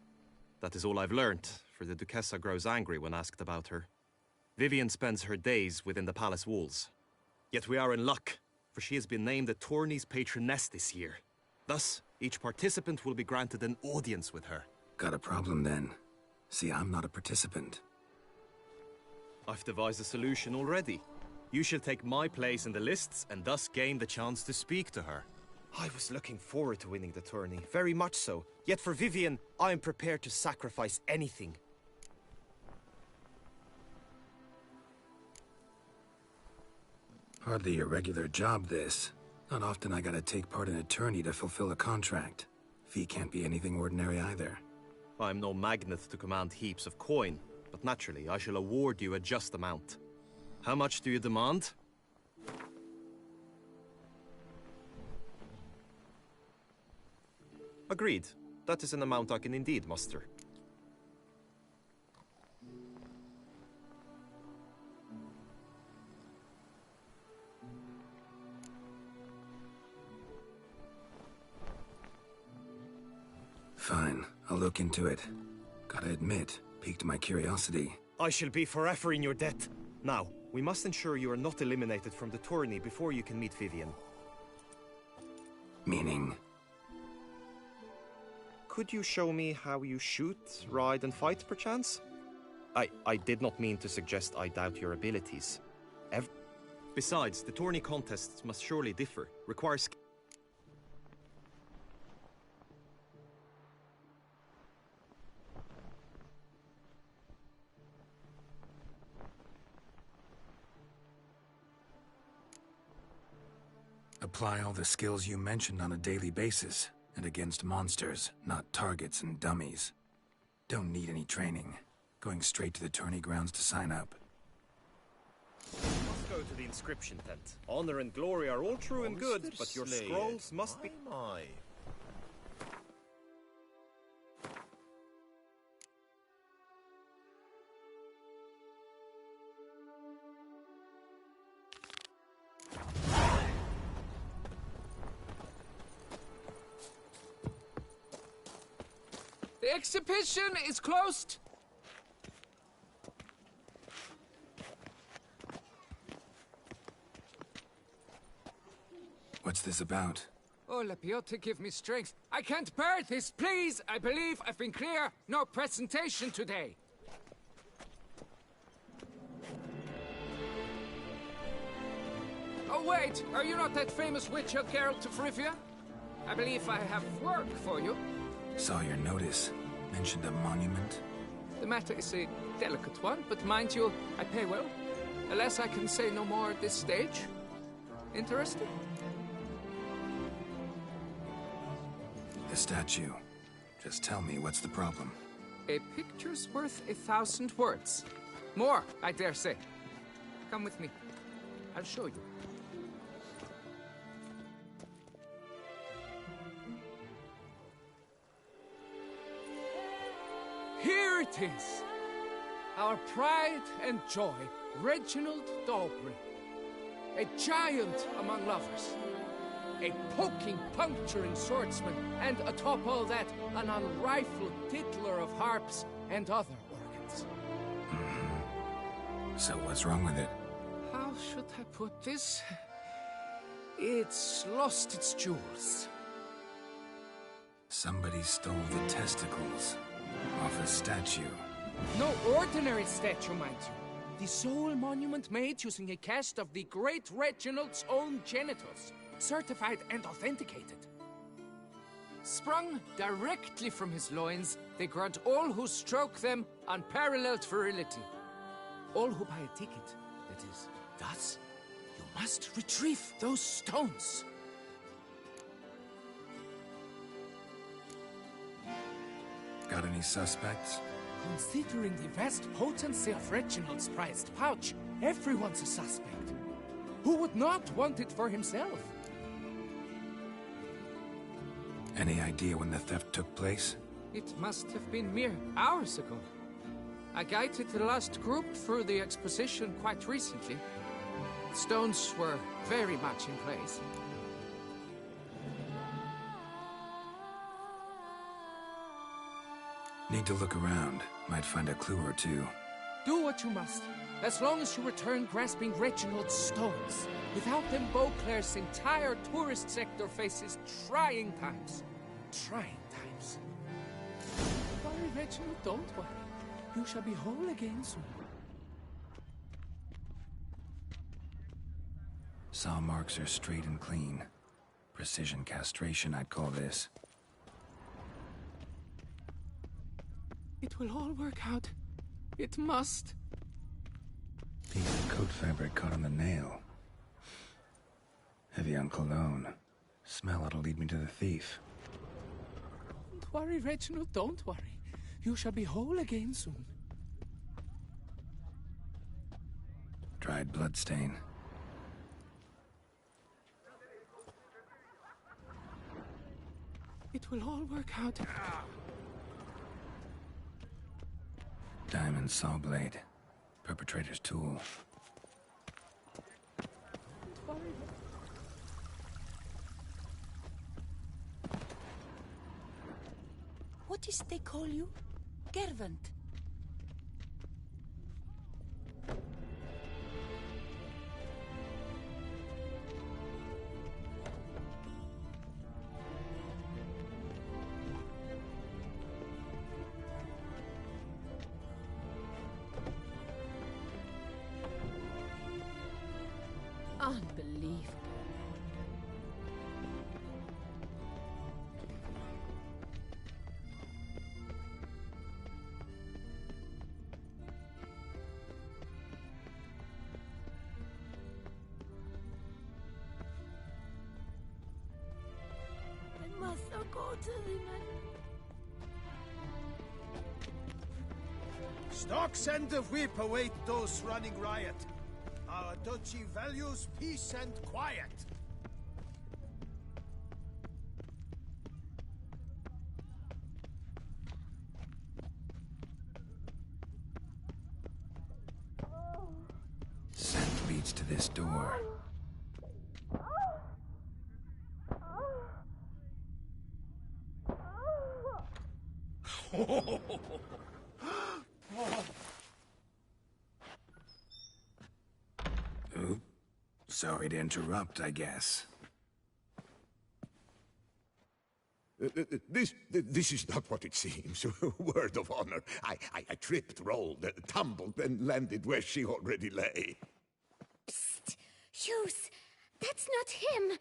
Speaker 7: That is all I've learnt, for the Duchessa grows angry when asked about her. Vivian spends her days within the palace walls. Yet we are in luck, for she has been named the tourney's patroness this year. Thus, each participant will be granted an audience with her.
Speaker 3: Got a problem then. See, I'm not a participant.
Speaker 7: I've devised a solution already. You shall take my place in the lists and thus gain the chance to speak to her. I was looking forward to winning the tourney, very much so. Yet for Vivian, I am prepared to sacrifice anything.
Speaker 3: Hardly a regular job, this. Not often I gotta take part in a tourney to fulfill a contract. Fee can't be anything ordinary either.
Speaker 7: I'm no magnet to command heaps of coin, but naturally I shall award you a just amount. How much do you demand? Agreed. That is an amount I can indeed muster.
Speaker 3: Fine, I'll look into it. Gotta admit, piqued my curiosity.
Speaker 7: I shall be forever in your debt. Now, we must ensure you are not eliminated from the tourney before you can meet Vivian.
Speaker 3: Meaning?
Speaker 7: Could you show me how you shoot, ride, and fight, perchance? I did not mean to suggest I doubt your abilities. Besides, the tourney contests must surely differ, require skill.
Speaker 3: Apply all the skills you mentioned on a daily basis, and against monsters, not targets and dummies. Don't need any training. Going straight to the tourney grounds to sign up.
Speaker 7: Must go to the inscription tent. Honor and glory are all true and good, but your scrolls must be...
Speaker 8: My.
Speaker 9: The exhibition is closed.
Speaker 3: What's this about?
Speaker 9: Oh, Lapiote, give me strength. I can't bear this, please. I believe I've been clear. No presentation today. Oh, wait. Are you not that famous witch, Geralt of Rivia? I believe I have work for you.
Speaker 3: Saw your notice. Mentioned a monument.
Speaker 9: The matter is a delicate one, but mind you, I pay well. Alas, I can say no more at this stage. Interested?
Speaker 3: The statue. Just tell me what's the problem.
Speaker 9: A picture's worth 1,000 words. More, I dare say. Come with me. I'll show you. Here it is. Our pride and joy, Reginald Dalbury. A giant among lovers. A poking, puncturing swordsman, and atop all that, an unrifled tickler of harps and other organs.
Speaker 3: So what's wrong with it?
Speaker 9: How should I put this? It's lost its jewels.
Speaker 3: Somebody stole the testicles off a statue.
Speaker 9: No ordinary statue, mind you. The sole monument made using a cast of the great Reginald's own genitals. Certified and authenticated. Sprung directly from his loins, they grant all who stroke them unparalleled virility. All who buy a ticket, that is. Thus, you must retrieve those stones.
Speaker 3: Got any suspects?
Speaker 9: Considering the vast potency of Reginald's prized pouch, everyone's a suspect. Who would not want it for himself?
Speaker 3: Any idea when the theft took place?
Speaker 9: It must have been mere hours ago. I guided the last group through the exposition quite recently. The stones were very much in place.
Speaker 3: Need to look around. Might find a clue or two.
Speaker 9: Do what you must, as long as you return grasping Reginald's stones. Without them, Beauclair's entire tourist sector faces trying times. Trying times. Don't worry, Reginald, don't worry. You shall be whole again soon.
Speaker 3: Saw marks are straight and clean. Precision castration, I'd call this.
Speaker 9: It will all work out. It must.
Speaker 3: Piece of coat fabric caught on the nail. Heavy on cologne. Smell ought to lead me to the thief.
Speaker 9: Don't worry, Reginald, don't worry. You shall be whole again soon.
Speaker 3: Dried bloodstain.
Speaker 9: It will all work out.
Speaker 3: Diamond saw blade. Perpetrator's tool.
Speaker 9: Don't worry.
Speaker 8: What is they call you? Gervant.
Speaker 4: Unbelievable.
Speaker 8: I must not go to the man.
Speaker 10: Stocks and the whip await those running riot. Our duchy values peace and quiet.
Speaker 3: Scent leads to this door. Oop. Sorry to interrupt, I guess.
Speaker 5: This is not what it seems. Word of honor. I tripped, rolled, tumbled, and landed where she already lay.
Speaker 6: Psst! Hughes! That's not him!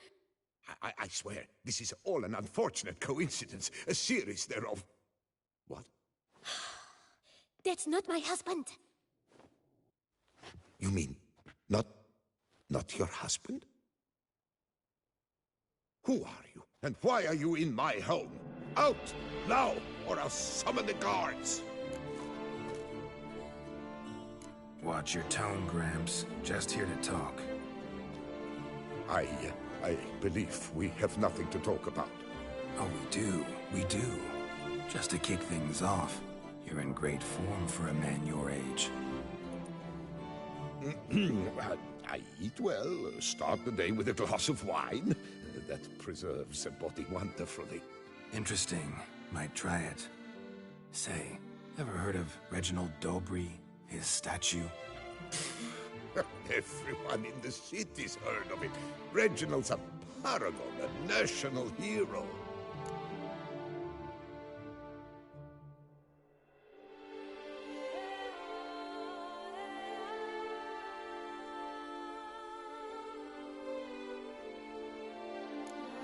Speaker 5: I swear, this is all an unfortunate coincidence. A series thereof. What?
Speaker 6: That's not my husband.
Speaker 5: You mean, not your husband? Who are you? And why are you in my home? Out! Now! Or I'll summon the guards!
Speaker 3: Watch your tone, Gramps. Just here to talk.
Speaker 5: I believe we have nothing to talk about.
Speaker 3: Oh, we do. Just to kick things off, you're in great form for a man your age.
Speaker 5: I eat well, start the day with a glass of wine. That preserves the body wonderfully.
Speaker 3: Interesting. Might try it. Say, ever heard of Reginald Dobry, his statue?
Speaker 5: Everyone in the city's heard of it. Reginald's a paragon, a national hero.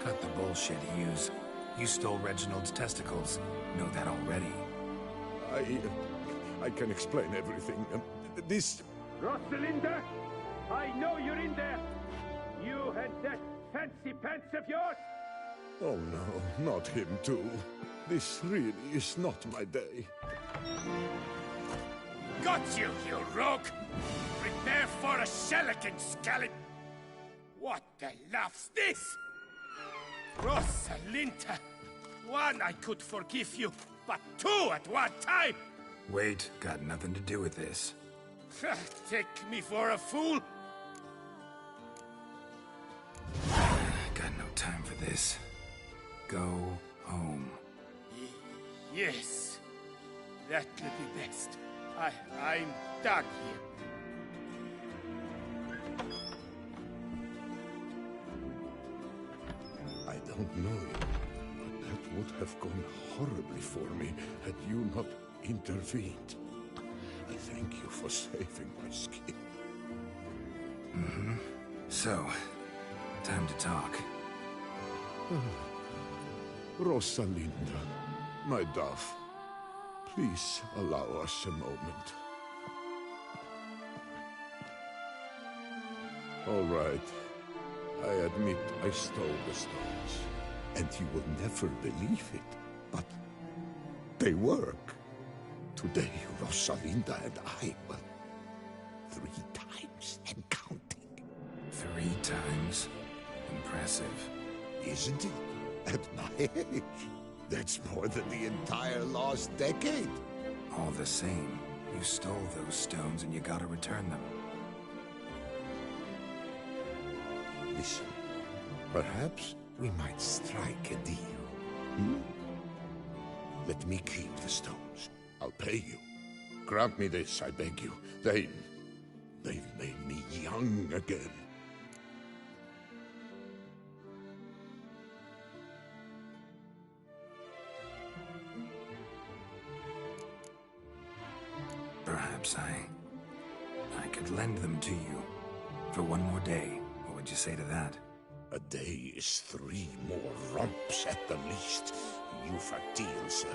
Speaker 3: Cut the bullshit, Hughes. You stole Reginald's testicles. Know that already.
Speaker 5: I can explain everything. This...
Speaker 2: Rosalinda, I know you're in there. You and that fancy pants of yours.
Speaker 5: Oh no, not him too. This really is not my day.
Speaker 2: Got you, you rogue! Prepare for a shellacking, scallop! What the laugh's this? Rosalinda! One, I could forgive you, but two at one time!
Speaker 3: Wait, got nothing to do with this.
Speaker 2: Take me for a fool?
Speaker 3: Got no time for this. Go home.
Speaker 2: Yes. That'll be best. I'm done here.
Speaker 5: I don't know you, but that would have gone horribly for me had you not intervened. I thank you for saving my skin.
Speaker 3: Mm-hmm. So, time to talk.
Speaker 5: Rosalinda, my dove, please allow us a moment. All right. I admit I stole the stones, and you will never believe it, but they work. Today, Rosalinda and I, well, 3 times and counting.
Speaker 3: 3 times? Impressive.
Speaker 5: Isn't it? At my age, that's more than the entire last decade.
Speaker 3: All the same, you stole those stones and you gotta return them.
Speaker 5: Listen, perhaps we might strike a deal. Hmm? Let me keep the stones. I'll pay you. Grant me this, I beg you. They've made me young again.
Speaker 3: Perhaps I could lend them to you for 1 more day. What would you say to that?
Speaker 5: A day is 3 more romps at the least. You've a deal, sir.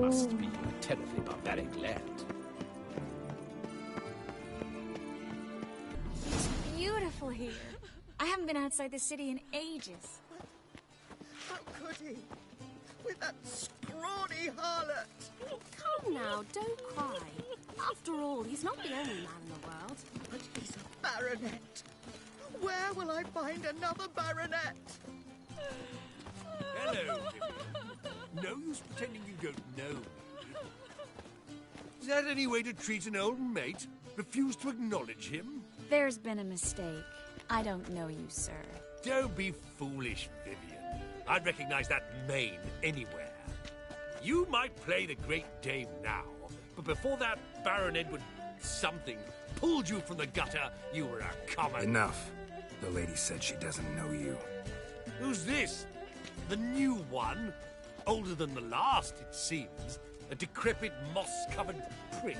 Speaker 1: Must be a terribly barbaric land.
Speaker 11: It's beautiful here. I haven't been outside the city in ages.
Speaker 12: How could he? With that scrawny harlot!
Speaker 11: Come now, don't cry. After all, he's not the only man in the world.
Speaker 12: But he's a baronet. Where will I find another baronet?
Speaker 13: Hello, Vivian. No use pretending you don't know me. Is that any way to treat an old mate? Refuse to acknowledge him?
Speaker 11: There's been a mistake. I don't know you, sir.
Speaker 13: Don't be foolish, Vivian. I'd recognize that mane anywhere. You might play the Great Dame now, but before that Baron Edward something pulled you from the gutter, you were a common...
Speaker 3: Enough. The lady said she doesn't know you.
Speaker 13: Who's this? The new one? Older than the last, it seems. A decrepit, moss-covered prick.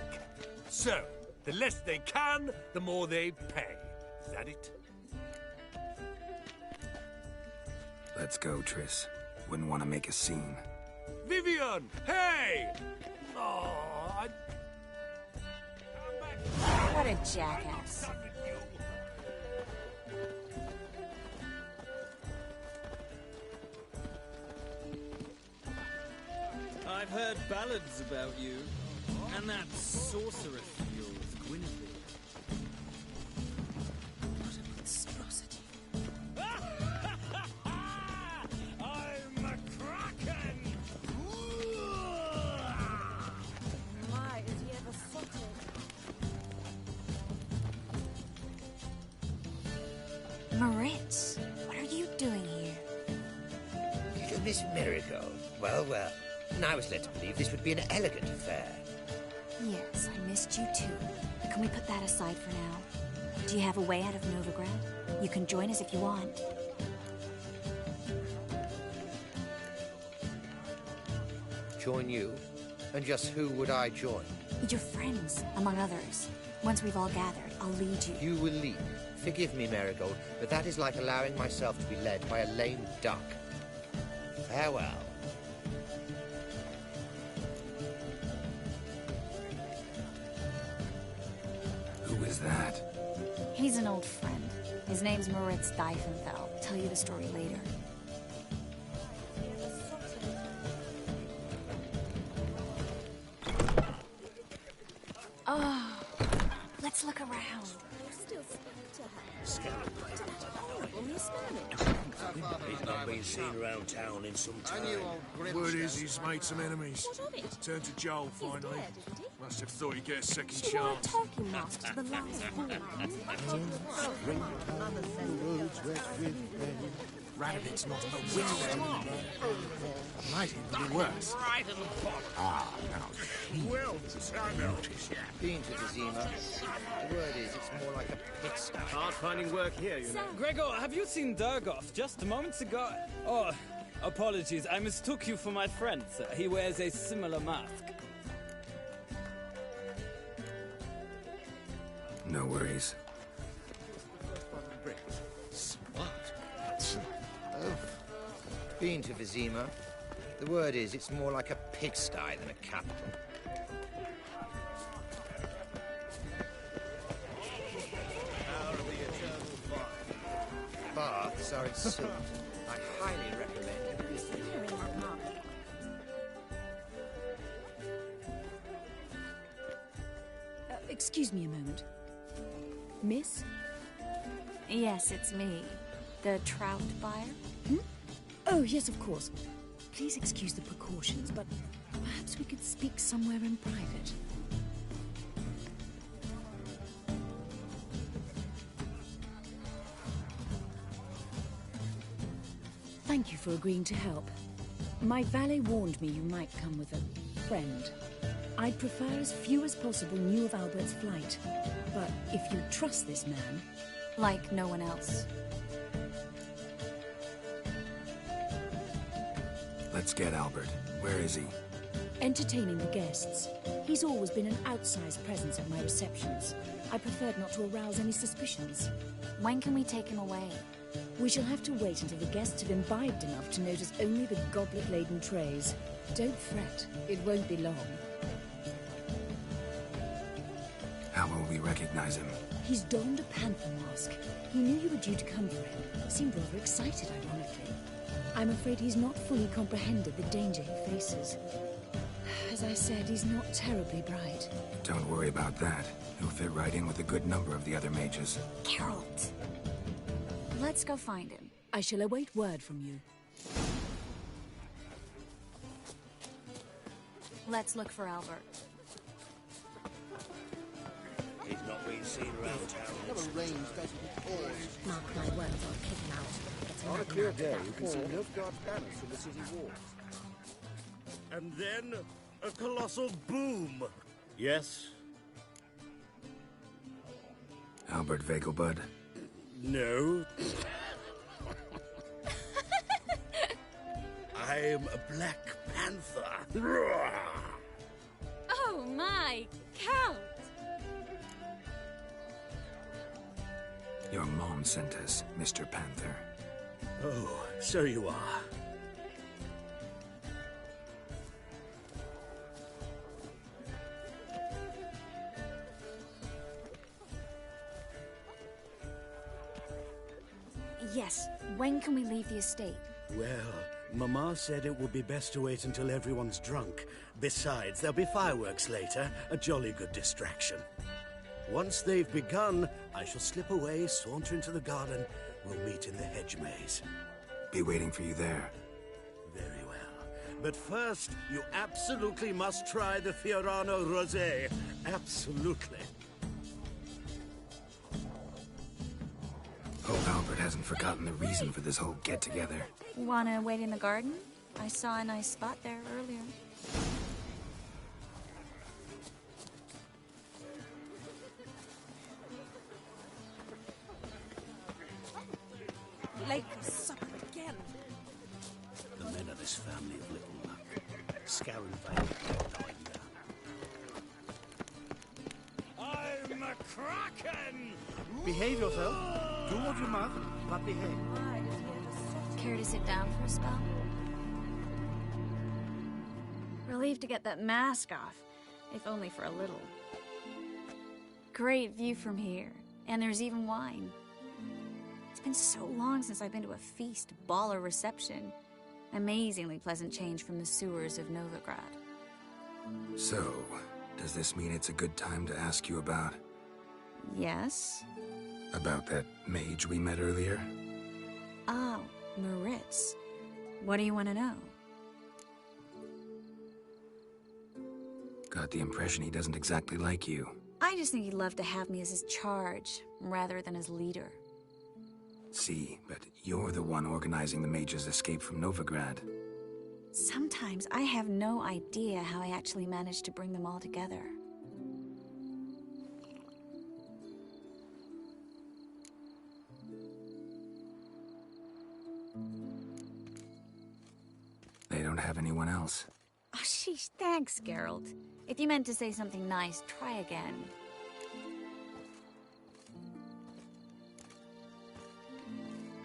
Speaker 13: So, the less they can, the more they pay. Is that it?
Speaker 3: Let's go, Triss. Wouldn't want to make a scene.
Speaker 13: Vivian! Hey! Oh,
Speaker 11: What a jackass.
Speaker 14: I've heard ballads about you, and that sorceress of yours, Guinevere.
Speaker 8: What a monstrosity.
Speaker 14: I'm a kraken!
Speaker 11: My, is he ever sorted? Moritz, what are you doing here?
Speaker 15: Little Miss Marigold. Well, well. And I was led to believe this would be an elegant affair.
Speaker 11: Yes, I missed you too. But can we put that aside for now? Do you have a way out of Novigrad? You can join us if you want.
Speaker 15: Join you? And just who would I join?
Speaker 11: Your friends, among others. Once we've all gathered, I'll lead you.
Speaker 15: You will lead. Forgive me, Marigold, but that is like allowing myself to be led by a lame duck. Farewell.
Speaker 3: Who is that?
Speaker 11: He's an old friend. His name's Moritz Diefenfeld. I'll tell you the story later. Oh, let's look around.
Speaker 16: He's not been seen around town in some time.
Speaker 10: Word is he's made some enemies. Turned to Joel finally. Must have thought he'd get a second chance.
Speaker 11: Talking mask to the last
Speaker 3: Radovid's not a witch anymore. Might even be worse.
Speaker 15: Ah, now she notice. Been to Vizima. The word is, it's more like a pigsty.
Speaker 14: Hard finding work here, you know. Gregor, have you seen Durgoff just moments ago? Oh, apologies. I mistook you for my friend, sir. He wears a similar mask.
Speaker 3: No worries.
Speaker 15: What? Been to Vizima. The word is, it's more like a pigsty than a capital. Baths are its suit. I highly recommend you visit.
Speaker 17: Excuse me a moment. Miss?
Speaker 11: Yes, it's me. The trout buyer?
Speaker 17: Hmm? Oh, yes, of course. Please excuse the precautions, but perhaps we could speak somewhere in private. Thank you for agreeing to help. My valet warned me you might come with a friend. I'd prefer as few as possible knew of Albert's flight. But if you trust this man...
Speaker 11: Like no one else.
Speaker 3: Let's get Albert. Where is he?
Speaker 17: Entertaining the guests. He's always been an outsized presence at my receptions. I preferred not to arouse any suspicions.
Speaker 11: When can we take him away?
Speaker 17: We shall have to wait until the guests have imbibed enough to notice only the goblet-laden trays. Don't fret. It won't be long.
Speaker 3: How will we recognize him?
Speaker 17: He's donned a panther mask. He knew you were due to come for him. Seemed rather excited, ironically. I'm afraid he's not fully comprehended the danger he faces. As I said, he's not terribly bright.
Speaker 3: Don't worry about that. He'll fit right in with a good number of the other mages.
Speaker 11: Geralt! Let's go find him.
Speaker 17: I shall await word from you.
Speaker 11: Let's look for Albert.
Speaker 16: He's not been seen around town.
Speaker 12: Never rains, doesn't pour.
Speaker 4: Mark my words, I'll kick him out. Get
Speaker 18: On a
Speaker 4: another
Speaker 18: clear
Speaker 4: man to
Speaker 18: day,
Speaker 4: that
Speaker 18: you can see
Speaker 4: hall.
Speaker 18: Nilfgaard's banners from the city walls.
Speaker 16: And then a colossal boom. Yes?
Speaker 3: Albert Vegelbud.
Speaker 16: No. I'm a Black Panther.
Speaker 11: Oh my, Count!
Speaker 3: Your mom sent us, Mr. Panther.
Speaker 16: Oh, so you are.
Speaker 11: Yes, when can we leave the estate?
Speaker 16: Well, Mama said it would be best to wait until everyone's drunk. Besides, there'll be fireworks later, a jolly good distraction. Once they've begun, I shall slip away, saunter into the garden. We'll meet in the hedge maze.
Speaker 3: Be waiting for you there.
Speaker 16: Very well. But first, you absolutely must try the Fiorano Rosé. Absolutely.
Speaker 3: Hope Albert hasn't forgotten the reason for this whole get-together.
Speaker 11: Wanna wait in the garden? I saw a nice spot there earlier.
Speaker 8: Lake supper again.
Speaker 16: The men of this family of little luck. Scaran Vale, I'm a Kraken!
Speaker 10: Behave yourself. Do what you must, but behave.
Speaker 11: Care to sit down for a spell? Relieved to get that mask off, if only for a little. Great view from here, and there's even wine. It's been so long since I've been to a feast, ball, or reception. Amazingly pleasant change from the sewers of Novigrad.
Speaker 3: So, does this mean it's a good time to ask you about...
Speaker 11: Yes?
Speaker 3: About that mage we met earlier?
Speaker 11: Oh, Maritz. What do you want to know?
Speaker 3: Got the impression he doesn't exactly like you.
Speaker 11: I just think he'd love to have me as his charge, rather than as leader.
Speaker 3: See, but you're the one organizing the mage's escape from Novigrad.
Speaker 11: Sometimes I have no idea how I actually managed to bring them all together.
Speaker 3: They don't have anyone else.
Speaker 11: Oh, sheesh, thanks, Geralt. If you meant to say something nice, try again.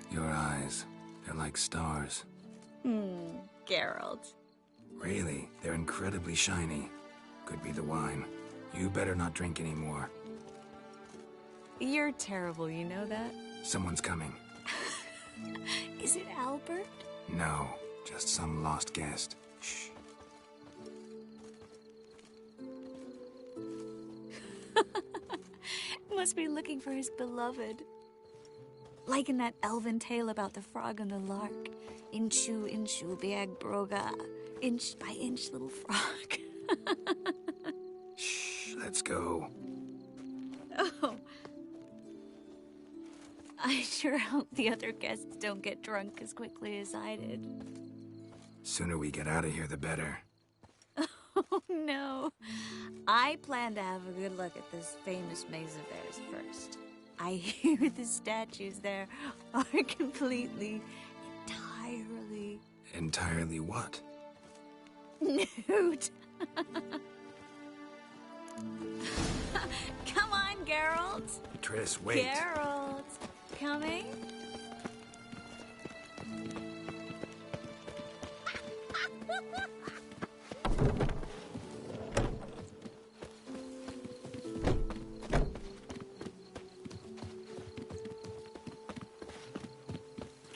Speaker 3: Your eyes, they're like stars.
Speaker 11: Geralt.
Speaker 3: Really, they're incredibly shiny. Could be the wine. You better not drink anymore.
Speaker 11: You're terrible, you know that?
Speaker 3: Someone's coming.
Speaker 11: Is it Albert?
Speaker 3: No, just some lost guest. Shh.
Speaker 11: Must be looking for his beloved. Like in that elven tale about the frog and the lark. Inchu, inchu, biag broga. Inch by inch, little frog.
Speaker 3: Shh, let's go.
Speaker 11: Oh. I sure hope the other guests don't get drunk as quickly as I did.
Speaker 3: Sooner we get out of here, the better.
Speaker 11: Oh, no. I plan to have a good look at this famous maze of theirs first. I hear the statues there are completely, entirely...
Speaker 3: Entirely what?
Speaker 11: Nude. Come on, Geralt.
Speaker 3: Triss, wait.
Speaker 11: Geralt, coming?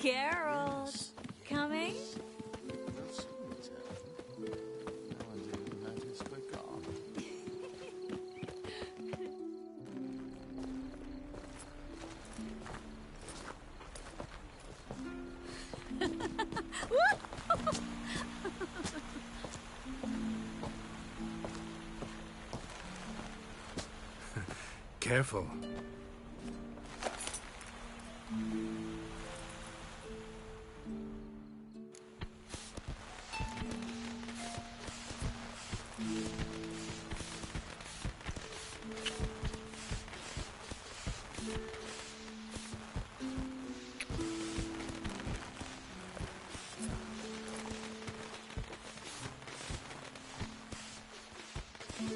Speaker 11: Geralt, coming?
Speaker 3: careful.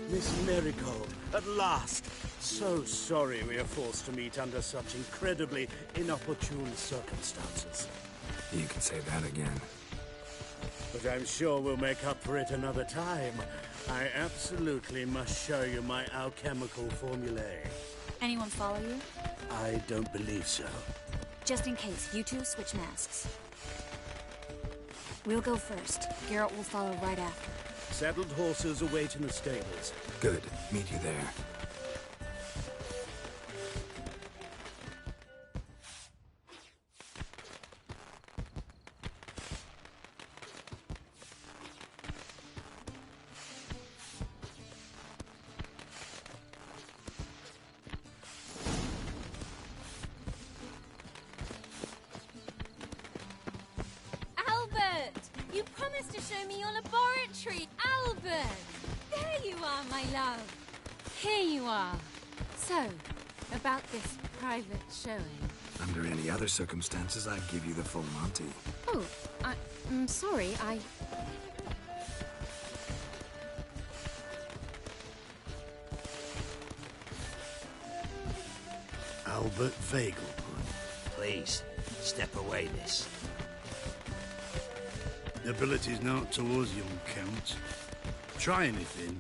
Speaker 16: Miss Marigold, at last! So sorry we are forced to meet under such incredibly inopportune circumstances.
Speaker 3: You can say that again.
Speaker 16: But I'm sure we'll make up for it another time. I absolutely must show you my alchemical formulae.
Speaker 11: Anyone follow you?
Speaker 16: I don't believe so.
Speaker 11: Just in case, you two switch masks. We'll go first. Geralt will follow right after.
Speaker 16: Saddled horses await in the stables.
Speaker 3: Good. Meet you there.
Speaker 6: Albert! You promised to show me your laboratory! Albert! There you are, my love! Here you are. So, about this private showing.
Speaker 3: Under any other circumstances, I'd give you the full Monty.
Speaker 4: Oh, I'm sorry,
Speaker 16: Albert Vegelbrunn.
Speaker 15: Please, step away, miss.
Speaker 19: Ability's not towards young Count. Try anything,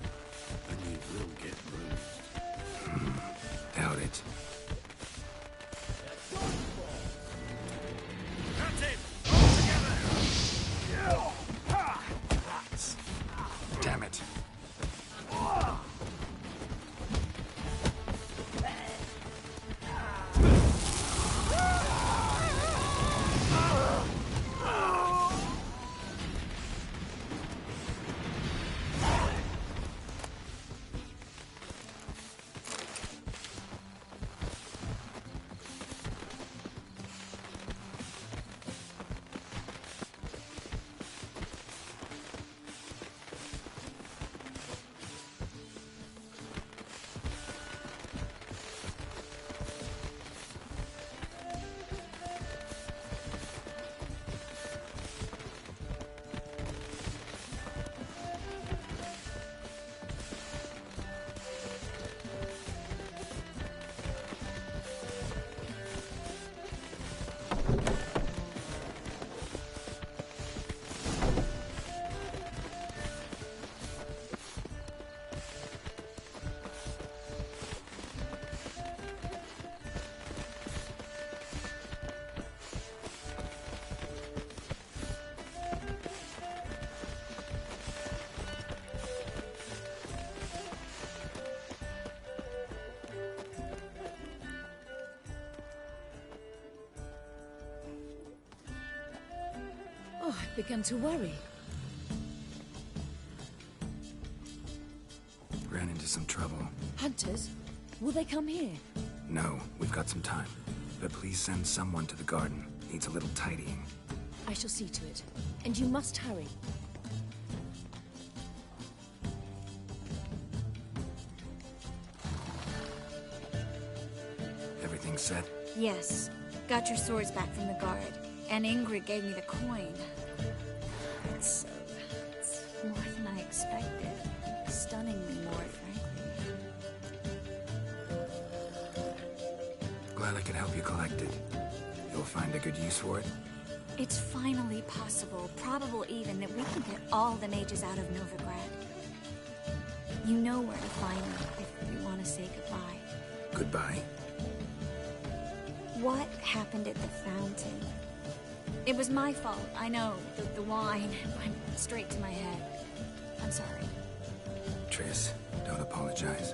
Speaker 19: and you will get bruised.
Speaker 3: Doubt it. Damn it.
Speaker 17: Oh, I've begun to worry.
Speaker 3: Ran into some trouble.
Speaker 17: Hunters? Will they come here?
Speaker 3: No, we've got some time. But please send someone to the garden. Needs a little tidying.
Speaker 17: I shall see to it. And you must hurry.
Speaker 3: Everything set?
Speaker 11: Yes. Got your swords back from the guard. And Ingrid gave me the coin. It's more than I expected. Stunningly more, frankly.
Speaker 3: Glad I could help you collect it. You'll find a good use for it?
Speaker 11: It's finally possible, probable even, that we can get all the mages out of Novigrad. You know where to find me if you want to say goodbye.
Speaker 3: Goodbye?
Speaker 11: What happened at the fountain? It was my fault, I know. The wine went straight to my head. I'm sorry.
Speaker 3: Triss, don't apologize.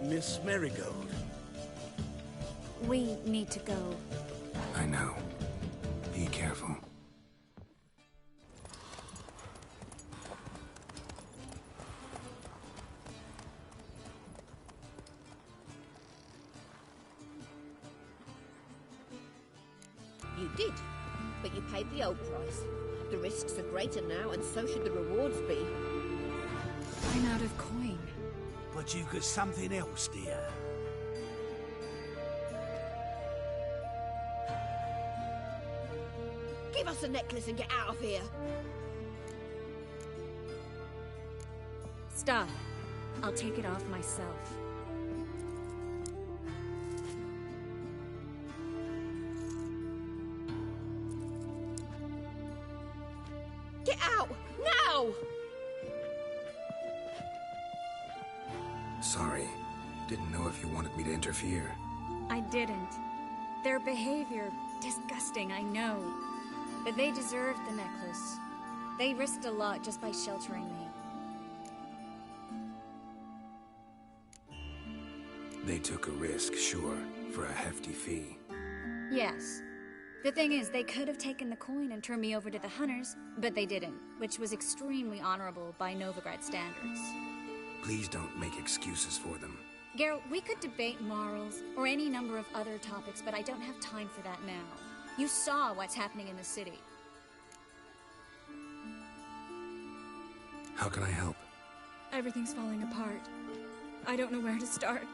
Speaker 16: Miss Marigold.
Speaker 11: We need to go.
Speaker 3: I know. Be careful.
Speaker 20: but you paid the old price. The risks are greater now, and so should the rewards be.
Speaker 17: I'm out of coin.
Speaker 19: But you've got something else, dear.
Speaker 20: Give us the necklace and get out of here.
Speaker 17: Stop. I'll take it off myself.
Speaker 20: Get out! Now!
Speaker 3: Sorry. Didn't know if you wanted me to interfere.
Speaker 17: I didn't. Their behavior, disgusting, I know. But they deserved the necklace. They risked a lot just by sheltering me.
Speaker 3: They took a risk, sure, for a hefty fee.
Speaker 17: Yes. The thing is, they could have taken the coin and turned me over to the hunters, but they didn't, which was extremely honorable by Novigrad standards.
Speaker 3: Please don't make excuses for them.
Speaker 17: Geralt, we could debate morals, or any number of other topics, but I don't have time for that now. You saw what's happening in the city.
Speaker 3: How can I help?
Speaker 17: Everything's falling apart. I don't know where to start.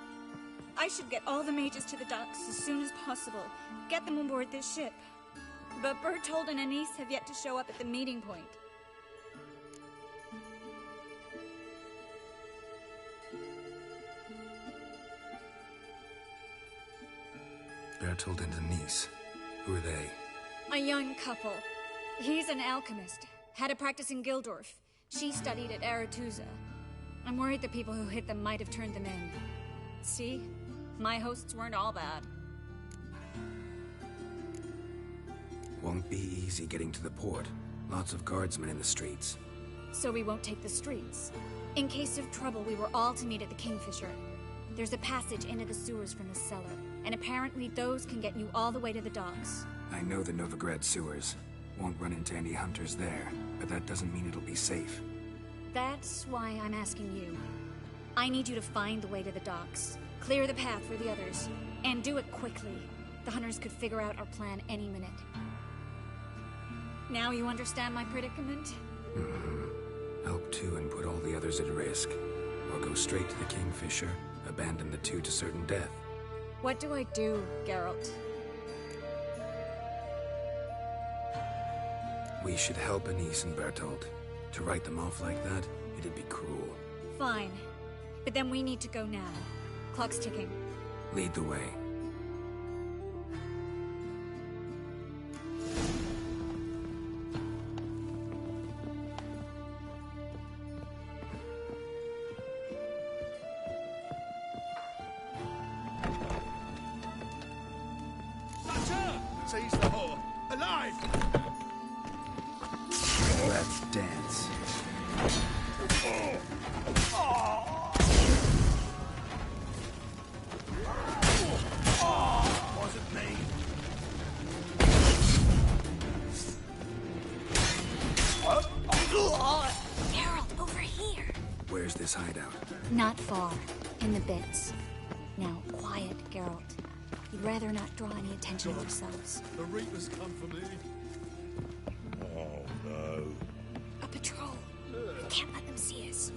Speaker 17: I should get all the mages to the docks as soon as possible. Get them on board this ship. But Bertold and Anise have yet to show up at the meeting point.
Speaker 3: Bertold and Anise. Who are they?
Speaker 17: A young couple. He's an alchemist. Had a practice in Gildorf. She studied at Aretuza. I'm worried the people who hit them might have turned them in. See? My hosts weren't all bad.
Speaker 3: Won't be easy getting to the port. Lots of guardsmen in the streets.
Speaker 17: So we won't take the streets. In case of trouble, we were all to meet at the Kingfisher. There's a passage into the sewers from the cellar, and apparently those can get you all the way to the docks.
Speaker 3: I know the Novigrad sewers. Won't run into any hunters there, but that doesn't mean it'll be safe.
Speaker 17: That's why I'm asking you. I need you to find the way to the docks, clear the path for the others, and do it quickly. The hunters could figure out our plan any minute. Now you understand my predicament?
Speaker 3: Help two and put all the others at risk. Or go straight to the Kingfisher, abandon the two to certain death.
Speaker 17: What do I do, Geralt?
Speaker 3: We should help Anise and Bertold. To write them off like that, it'd be cruel.
Speaker 17: Fine. But then we need to go now. Clock's ticking.
Speaker 3: Lead the way.
Speaker 10: Seize the whore! Alive!
Speaker 3: Let's dance.
Speaker 10: Wasn't me.
Speaker 17: Geralt, over here!
Speaker 3: Where's this hideout?
Speaker 17: Not far. In the bits. Now, quiet, Geralt. You'd rather not draw any attention to yourselves.
Speaker 10: The Reapers come for me. Oh, no.
Speaker 17: A patrol. We can't let them see us.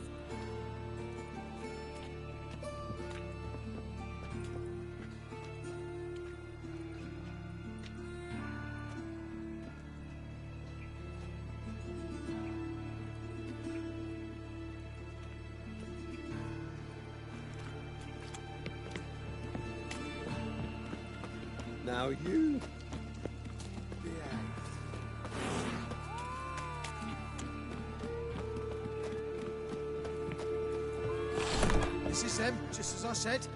Speaker 2: Now you...
Speaker 10: This is them, just as I said.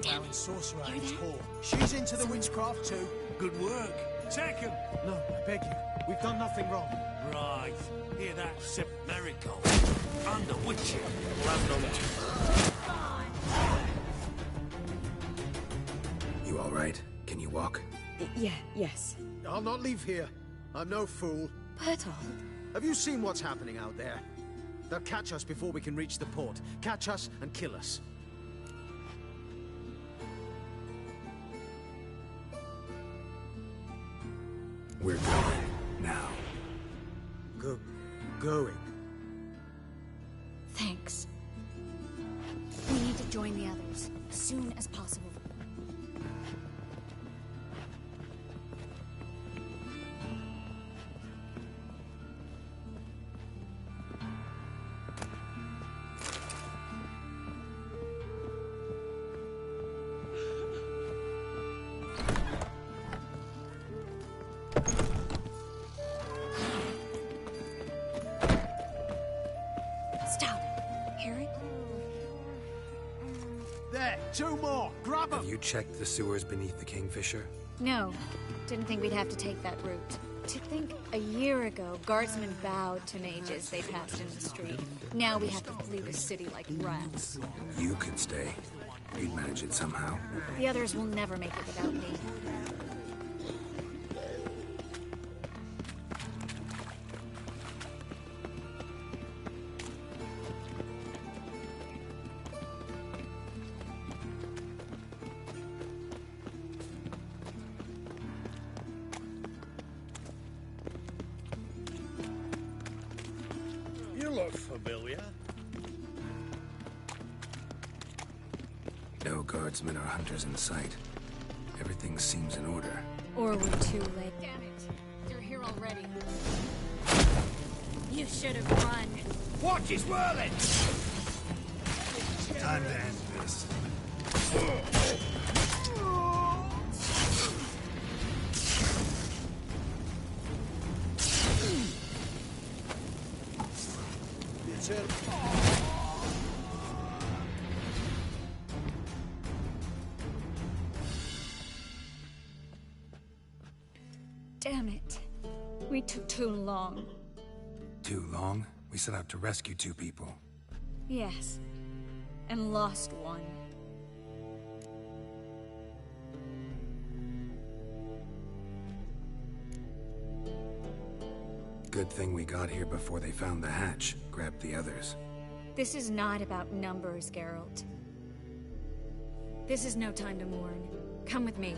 Speaker 10: Baron Sorcerer and his whore. She's into the witchcraft too.
Speaker 19: Good work. Take him.
Speaker 10: No, I beg you. We've done nothing wrong.
Speaker 19: Right. Hear that, Sir Marigold? I'm the Witcher.
Speaker 3: You all right? Can you walk?
Speaker 17: Yes.
Speaker 10: I'll not leave here. I'm no fool.
Speaker 17: Bertold?
Speaker 10: Have you seen what's happening out there? They'll catch us before we can reach the port. Catch us and kill us.
Speaker 3: We're going.
Speaker 16: going.
Speaker 17: Thanks. We need to join the others as soon as possible.
Speaker 10: Two more! Grab them!
Speaker 3: Have you checked the sewers beneath the Kingfisher?
Speaker 17: No. Didn't think we'd have to take that route. To think a year ago, guardsmen bowed to mages they passed in the street. Now we have to flee the city like rats.
Speaker 3: You could stay. You'd manage it somehow.
Speaker 17: The others will never make it without me.
Speaker 19: You look familiar.
Speaker 3: No guardsmen or hunters in sight. Everything seems in order.
Speaker 17: Or we're too late. Damn it. They're here already. You should have run.
Speaker 10: Watch is whirling!
Speaker 3: Time to end this.
Speaker 17: Damn it. We took too long.
Speaker 3: Too long? We set out to rescue two people.
Speaker 17: Yes. And lost one.
Speaker 3: Good thing we got here before they found the hatch. Grabbed the others.
Speaker 17: This is not about numbers, Geralt. This is no time to mourn. Come with me.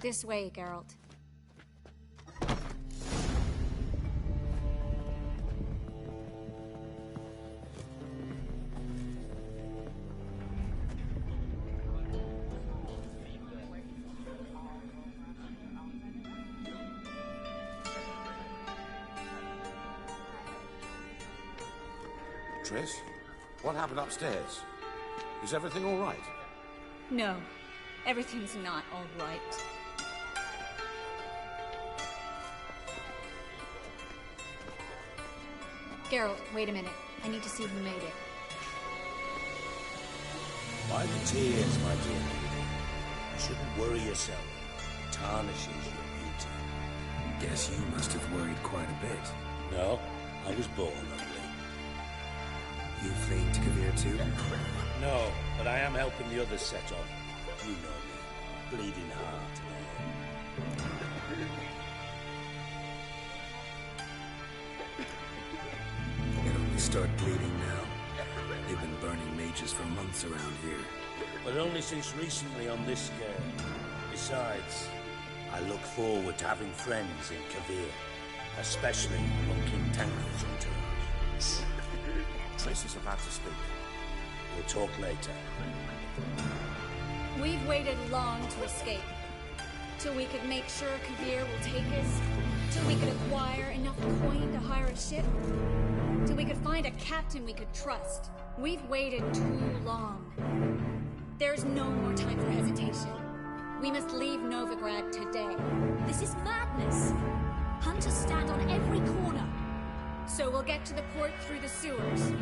Speaker 17: This way, Geralt.
Speaker 21: Triss, what happened upstairs? Is everything all right?
Speaker 17: No, everything's not all right. Geralt, wait a minute. I need to see who made it.
Speaker 19: By the tears, my dear. You shouldn't worry yourself. It tarnishes your beauty.
Speaker 3: Guess you must have worried quite a bit.
Speaker 19: No, I was born ugly.
Speaker 3: You fleeing to Kovir too?
Speaker 19: No, but I am helping the others set off. You know me. Bleeding heart.
Speaker 3: It only start bleeding now. They've been burning mages for months around here.
Speaker 19: But only since recently on this scale. Besides, I look forward to having friends in Kovir. Especially among King Tancred's entourage.
Speaker 21: Triss is about to speak.
Speaker 19: We'll talk later.
Speaker 17: We've waited long to escape. Till we could make sure Kovir will take us. Till we could acquire enough coin to hire a ship. Till we could find a captain we could trust. We've waited too long. There's no more time for hesitation. We must leave Novigrad today.
Speaker 6: This is madness. Hunters stand on every corner.
Speaker 17: So we'll get to the port through the sewers.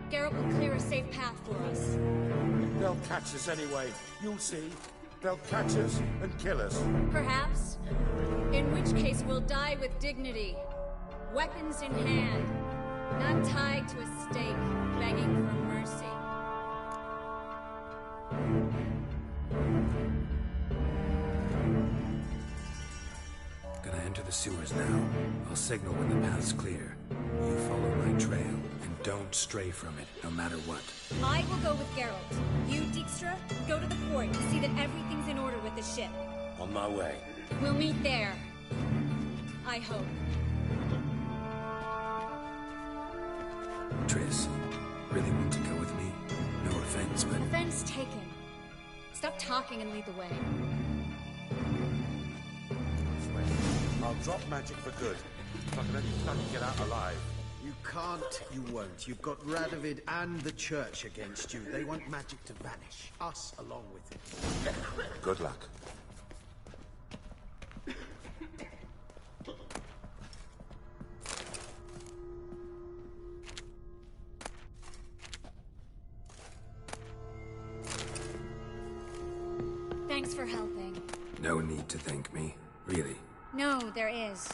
Speaker 17: Geralt will clear a safe path for us.
Speaker 21: They'll catch us anyway. You'll see. They'll catch us and kill us.
Speaker 17: Perhaps. In which case we'll die with dignity. Weapons in hand. Not tied to a stake, begging for mercy.
Speaker 3: Gonna enter the sewers now. I'll signal when the path's clear. You follow my trail, and Don't stray from it, no matter what.
Speaker 17: I will go with Geralt. You, Dijkstra, go to the port and see that everything's in order with the ship.
Speaker 19: On my way.
Speaker 17: We'll meet there. I hope.
Speaker 3: Triss, really want to go with me? No offense, but...
Speaker 17: Offense taken. Stop talking and lead the way.
Speaker 21: I'll drop magic for good. If I can only fucking get out alive.
Speaker 10: You can't, you won't. You've got Radovid and the Church against you. They want magic to vanish. Us along with it.
Speaker 21: Good luck.
Speaker 17: Thanks for helping.
Speaker 3: No need to thank me, really.
Speaker 17: No, there is.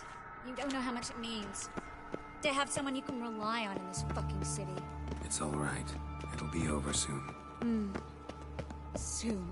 Speaker 17: You don't know how much it means. To have someone you can rely on in this fucking city.
Speaker 3: It's all right. It'll be over soon.
Speaker 17: Soon.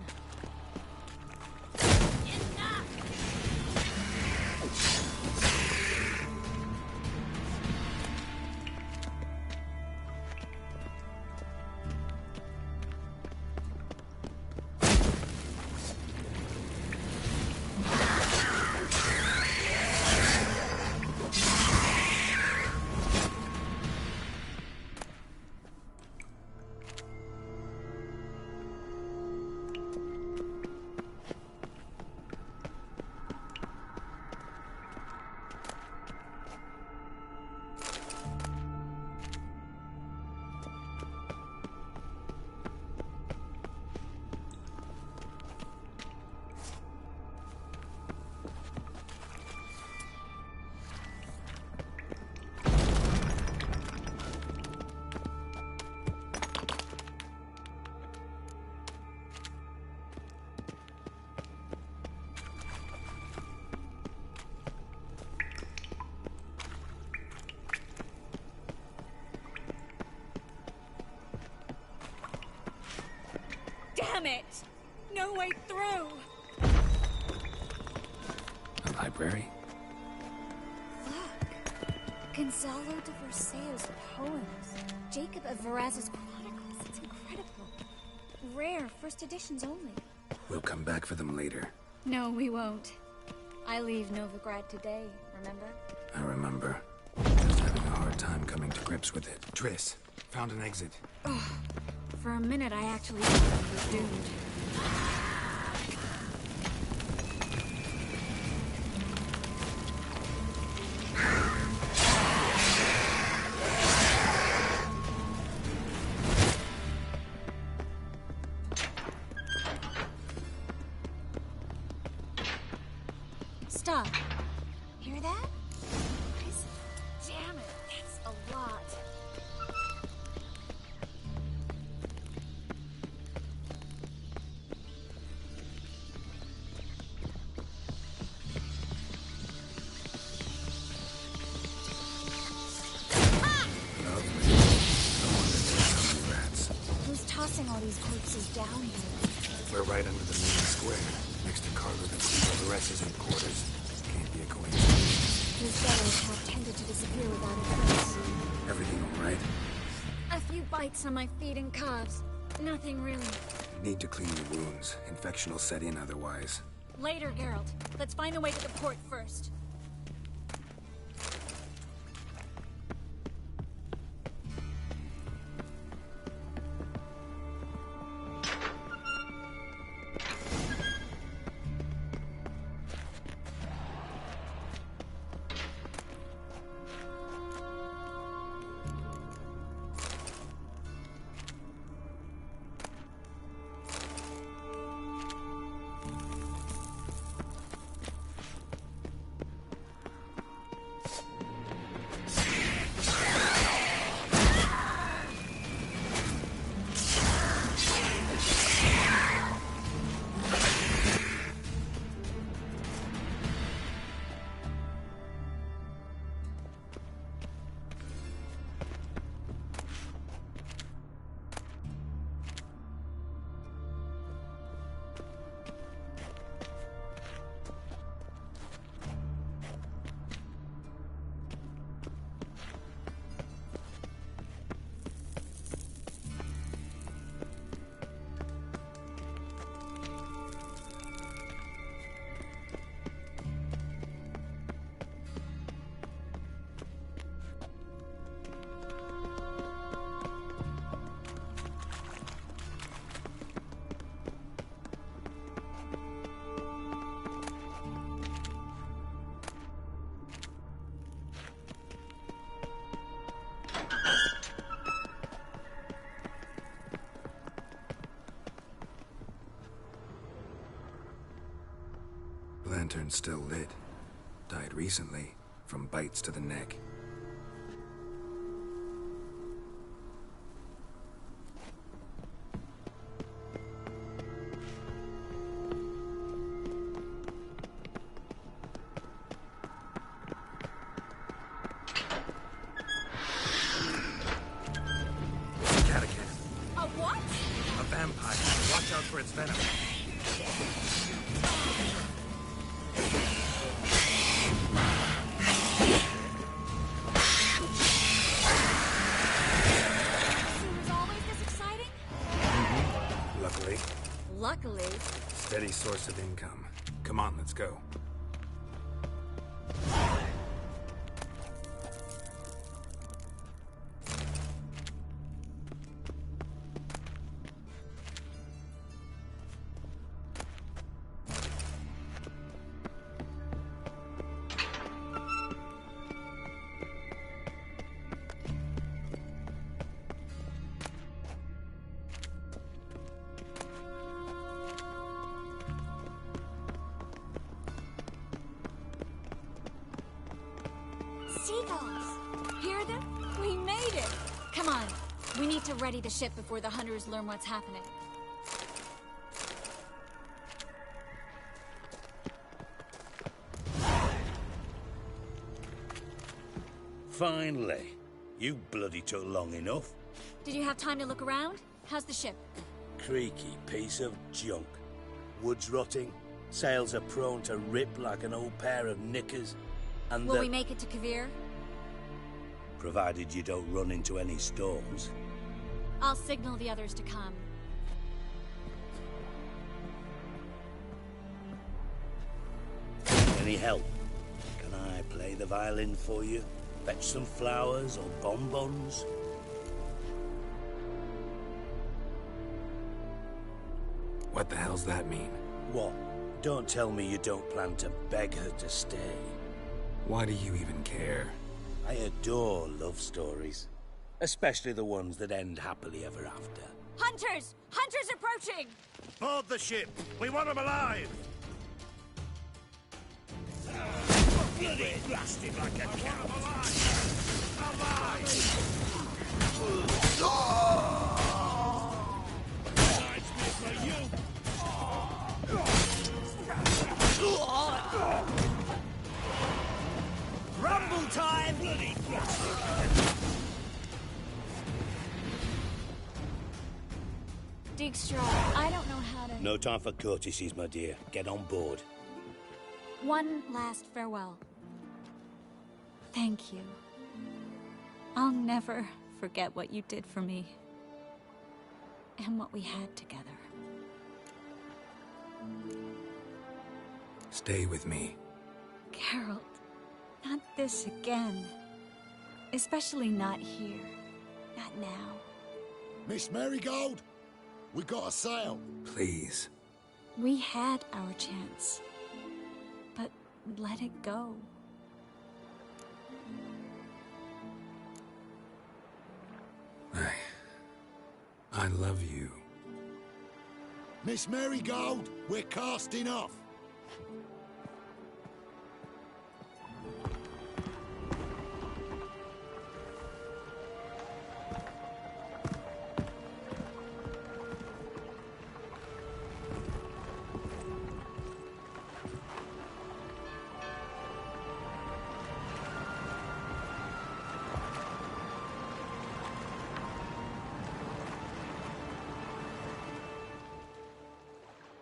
Speaker 17: Damn it! No way through!
Speaker 3: A library?
Speaker 17: Look. Gonzalo de Versailles' poems. Jacob of Varaz's chronicles. It's incredible. Rare, first editions only.
Speaker 3: We'll come back for them later.
Speaker 17: No, we won't. I leave Novigrad today, remember?
Speaker 3: I remember. Just having a hard time coming to grips with it. Triss, found an exit.
Speaker 17: Oh, for a minute I actually thought we were doomed. Stop. Hear that? Damn it, that's a lot. Who's tossing all these corpses down here?
Speaker 3: We're right under the main square, next to Carlo de Valera's headquarters. Can't be a coincidence.
Speaker 17: These fellows have tended to disappear without a trace.
Speaker 3: Everything all right?
Speaker 17: A few bites on my feet and calves. Nothing really.
Speaker 3: Need to clean your wounds. Infection will set in otherwise.
Speaker 17: Later, Geralt. Let's find the way to the port first.
Speaker 3: lantern's still lit. Died recently, from bites to the neck.
Speaker 11: Luckily.
Speaker 3: Steady source of income. Come on, let's go.
Speaker 11: Seagulls! Hear them? We made it! Come on, we need to ready the ship before the hunters learn what's happening.
Speaker 19: Finally. You bloody took long enough.
Speaker 11: Did you have time to look around? How's the ship?
Speaker 19: Creaky piece of junk. Wood's rotting, sails are prone to rip like an old pair of knickers, and
Speaker 11: Will we make it to Kavir?
Speaker 19: Provided you don't run into any storms.
Speaker 11: I'll signal the others to come.
Speaker 19: Any help? Can I play the violin for you? Fetch some flowers or bonbons?
Speaker 3: What the hell's that mean?
Speaker 19: What? Don't tell me you don't plan to beg her to stay.
Speaker 3: Why do you even care?
Speaker 19: I adore love stories. Especially the ones that end happily ever after.
Speaker 11: Hunters! Hunters approaching!
Speaker 19: Board the ship! We want them alive! Bloody blasted like a cow! Alive! For you!
Speaker 12: Rumble time!
Speaker 19: Bloody
Speaker 11: Dijkstra, I don't know how to...
Speaker 19: No time for courtesies, my dear. Get on board.
Speaker 11: One last farewell. Thank you. I'll never forget what you did for me. And what we had together.
Speaker 3: Stay with me.
Speaker 11: Geralt, not this again. Especially not here. Not now.
Speaker 7: Miss Marigold, we got a sail.
Speaker 3: Please.
Speaker 11: We had our chance. But let it go.
Speaker 3: I love you.
Speaker 7: Miss Marigold, we're casting off.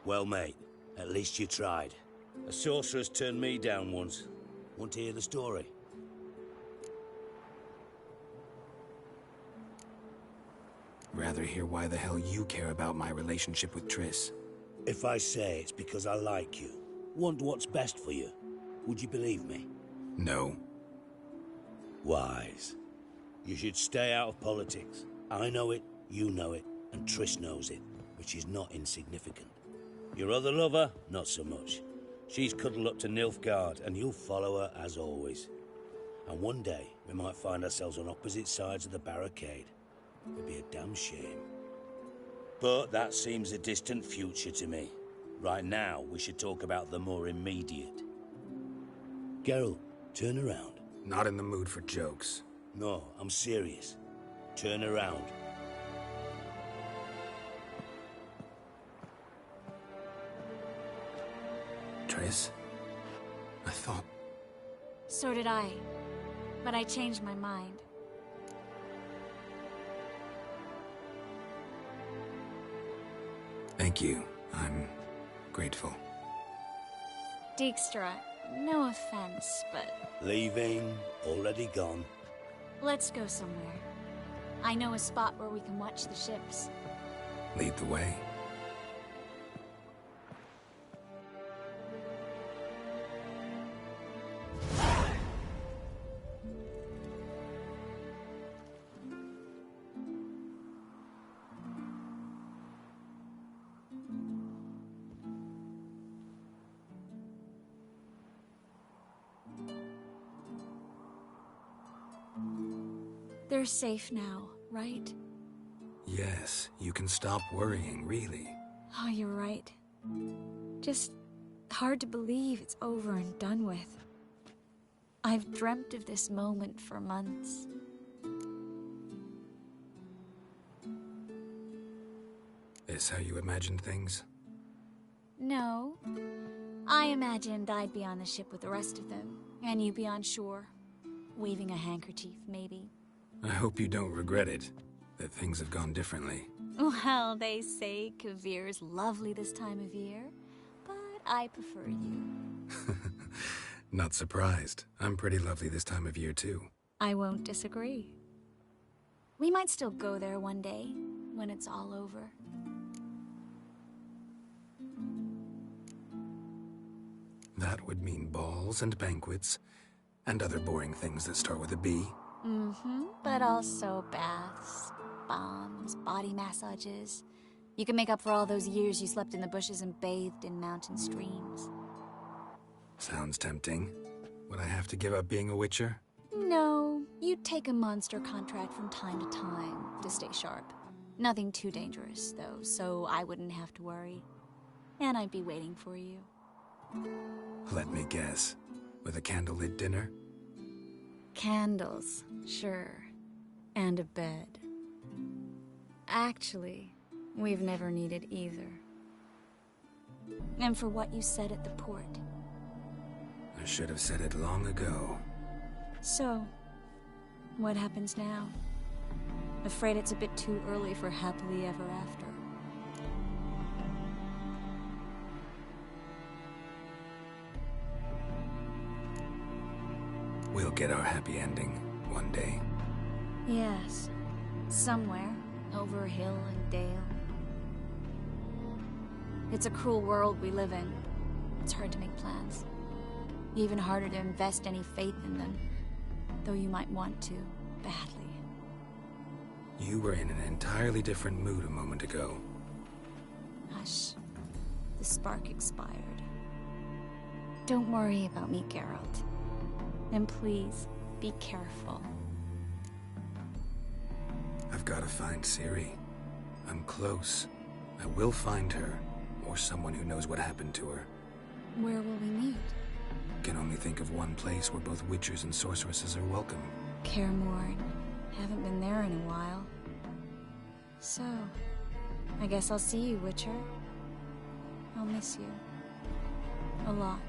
Speaker 19: Well, mate, at least you tried. A sorceress turned me down once. Want to hear the story?
Speaker 3: Rather hear why the hell you care about my relationship with Triss.
Speaker 19: If I say it's because I like you, want what's best for you, would you believe me?
Speaker 3: No.
Speaker 19: Wise. You should stay out of politics. I know it, you know it, and Triss knows it, which is not insignificant. Your other lover, not so much. She's cuddled up to Nilfgaard, and you'll follow her as always. And one day, we might find ourselves on opposite sides of the barricade. It'd be a damn shame. But that seems a distant future to me. Right now, we should talk about the more immediate. Geralt, turn around.
Speaker 3: Not in the mood for jokes.
Speaker 19: No, I'm serious. Turn around.
Speaker 3: Triss? I thought...
Speaker 11: So did I. But I changed my mind.
Speaker 3: Thank you. I'm grateful.
Speaker 11: Dijkstra, no offense, but...
Speaker 19: Leaving, already gone.
Speaker 11: Let's go somewhere. I know a spot where we can watch the ships.
Speaker 3: Lead the way.
Speaker 11: They're safe now, right?
Speaker 3: Yes, you can stop worrying, really.
Speaker 11: Oh, you're right. Just hard to believe it's over and done with. I've dreamt of this moment for months.
Speaker 3: Is how you imagined things?
Speaker 11: No. I imagined I'd be on the ship with the rest of them, and you be on shore. Waving a handkerchief, maybe.
Speaker 3: I hope you don't regret it, that things have gone differently.
Speaker 11: Well, they say Kavir's lovely this time of year, but I prefer you.
Speaker 3: Not surprised. I'm pretty lovely this time of year, too.
Speaker 11: I won't disagree. We might still go there one day, when it's all over.
Speaker 3: That would mean balls and banquets, and other boring things that start with a B.
Speaker 11: Mm-hmm, but also baths, bombs, body massages. You can make up for all those years you slept in the bushes and bathed in mountain streams.
Speaker 3: Sounds tempting. Would I have to give up being a witcher?
Speaker 11: No, you'd take a monster contract from time to time to stay sharp. Nothing too dangerous, though, so I wouldn't have to worry. And I'd be waiting for you.
Speaker 3: Let me guess. With a candlelit dinner?
Speaker 11: Candles, sure. And a bed. Actually, we've never needed either. And for what you said at the port.
Speaker 3: I should have said it long ago.
Speaker 11: So, what happens now? Afraid it's a bit too early for happily ever after.
Speaker 3: We'll get our happy ending one day.
Speaker 11: Yes. Somewhere, over hill and dale. It's a cruel world we live in. It's hard to make plans. Even harder to invest any faith in them. Though you might want to, badly.
Speaker 3: You were in an entirely different mood a moment ago.
Speaker 11: Hush. The spark expired. Don't worry about me, Geralt. And please, be careful.
Speaker 3: I've got to find Ciri. I'm close. I will find her, or someone who knows what happened to her.
Speaker 11: Where will we meet?
Speaker 3: Can only think of one place where both witchers and sorceresses are welcome.
Speaker 11: Kaer Morhen. Haven't been there in a while. So, I guess I'll see you, Witcher. I'll miss you. A lot.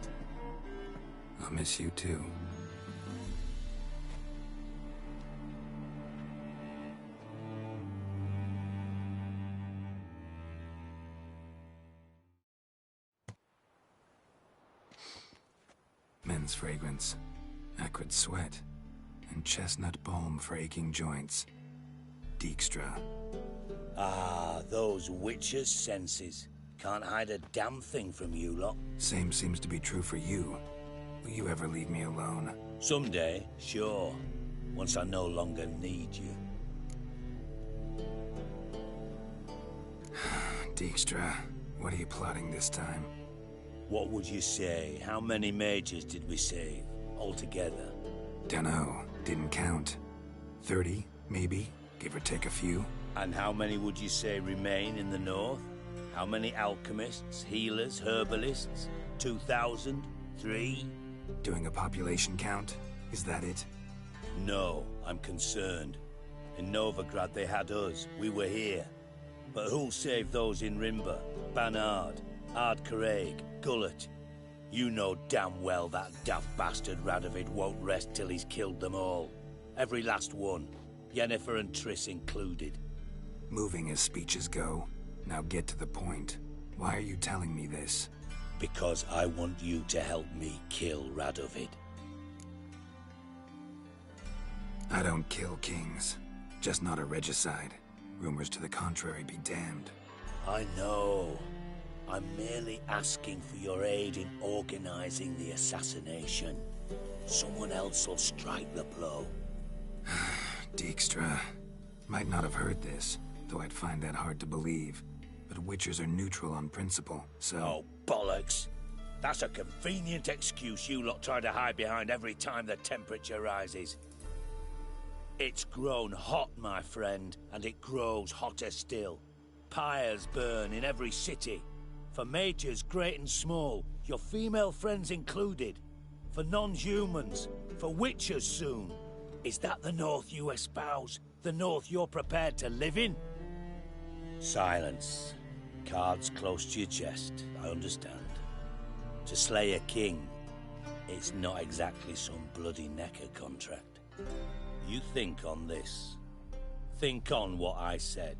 Speaker 3: I'll miss you too. Men's fragrance, acrid sweat, and chestnut balm for aching joints. Dijkstra.
Speaker 19: Ah, those witches' senses. Can't hide a damn thing from you lot.
Speaker 3: Same seems to be true for you. Will you ever leave me alone?
Speaker 19: Someday, sure. Once I no longer need you.
Speaker 3: Dijkstra, what are you plotting this time?
Speaker 19: What would you say? How many mages did we save, altogether?
Speaker 3: Dunno. Didn't count. 30, maybe, give or take a few.
Speaker 19: And how many would you say remain in the north? How many alchemists, healers, herbalists? 2,000? 3?
Speaker 3: Doing a population count? Is that it?
Speaker 19: No, I'm concerned. In Novigrad they had us. We were here. But who'll save those in Rimba? Banard, Ardcaraig, Gullet? You know damn well that daft bastard Radovid won't rest till he's killed them all. Every last one. Yennefer and Triss included.
Speaker 3: Moving as speeches go. Now get to the point. Why are you telling me this?
Speaker 19: Because I want you to help me kill Radovid.
Speaker 3: I don't kill kings. Just not a regicide. Rumors to the contrary be damned.
Speaker 19: I know. I'm merely asking for your aid in organizing the assassination. Someone else will strike the blow.
Speaker 3: Dijkstra. Might not have heard this, though I'd find that hard to believe. But Witchers are neutral on principle, so...
Speaker 19: Oh, bollocks! That's a convenient excuse you lot try to hide behind every time the temperature rises. It's grown hot, my friend, and it grows hotter still. Pyres burn in every city. For mages great and small, your female friends included. For non-humans, for witchers soon. Is that the North you espouse? The North you're prepared to live in? Silence. Cards close to your chest, I understand. To slay a king, it's not exactly some bloody necker contract. You think on this. Think on what I said.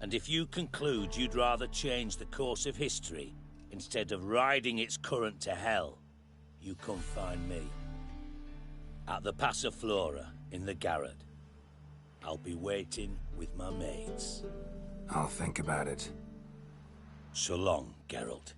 Speaker 19: And if you conclude you'd rather change the course of history instead of riding its current to hell, you come find me. At the Passiflora in the Garrett. I'll be waiting with my mates.
Speaker 3: I'll think about it.
Speaker 19: So long, Geralt.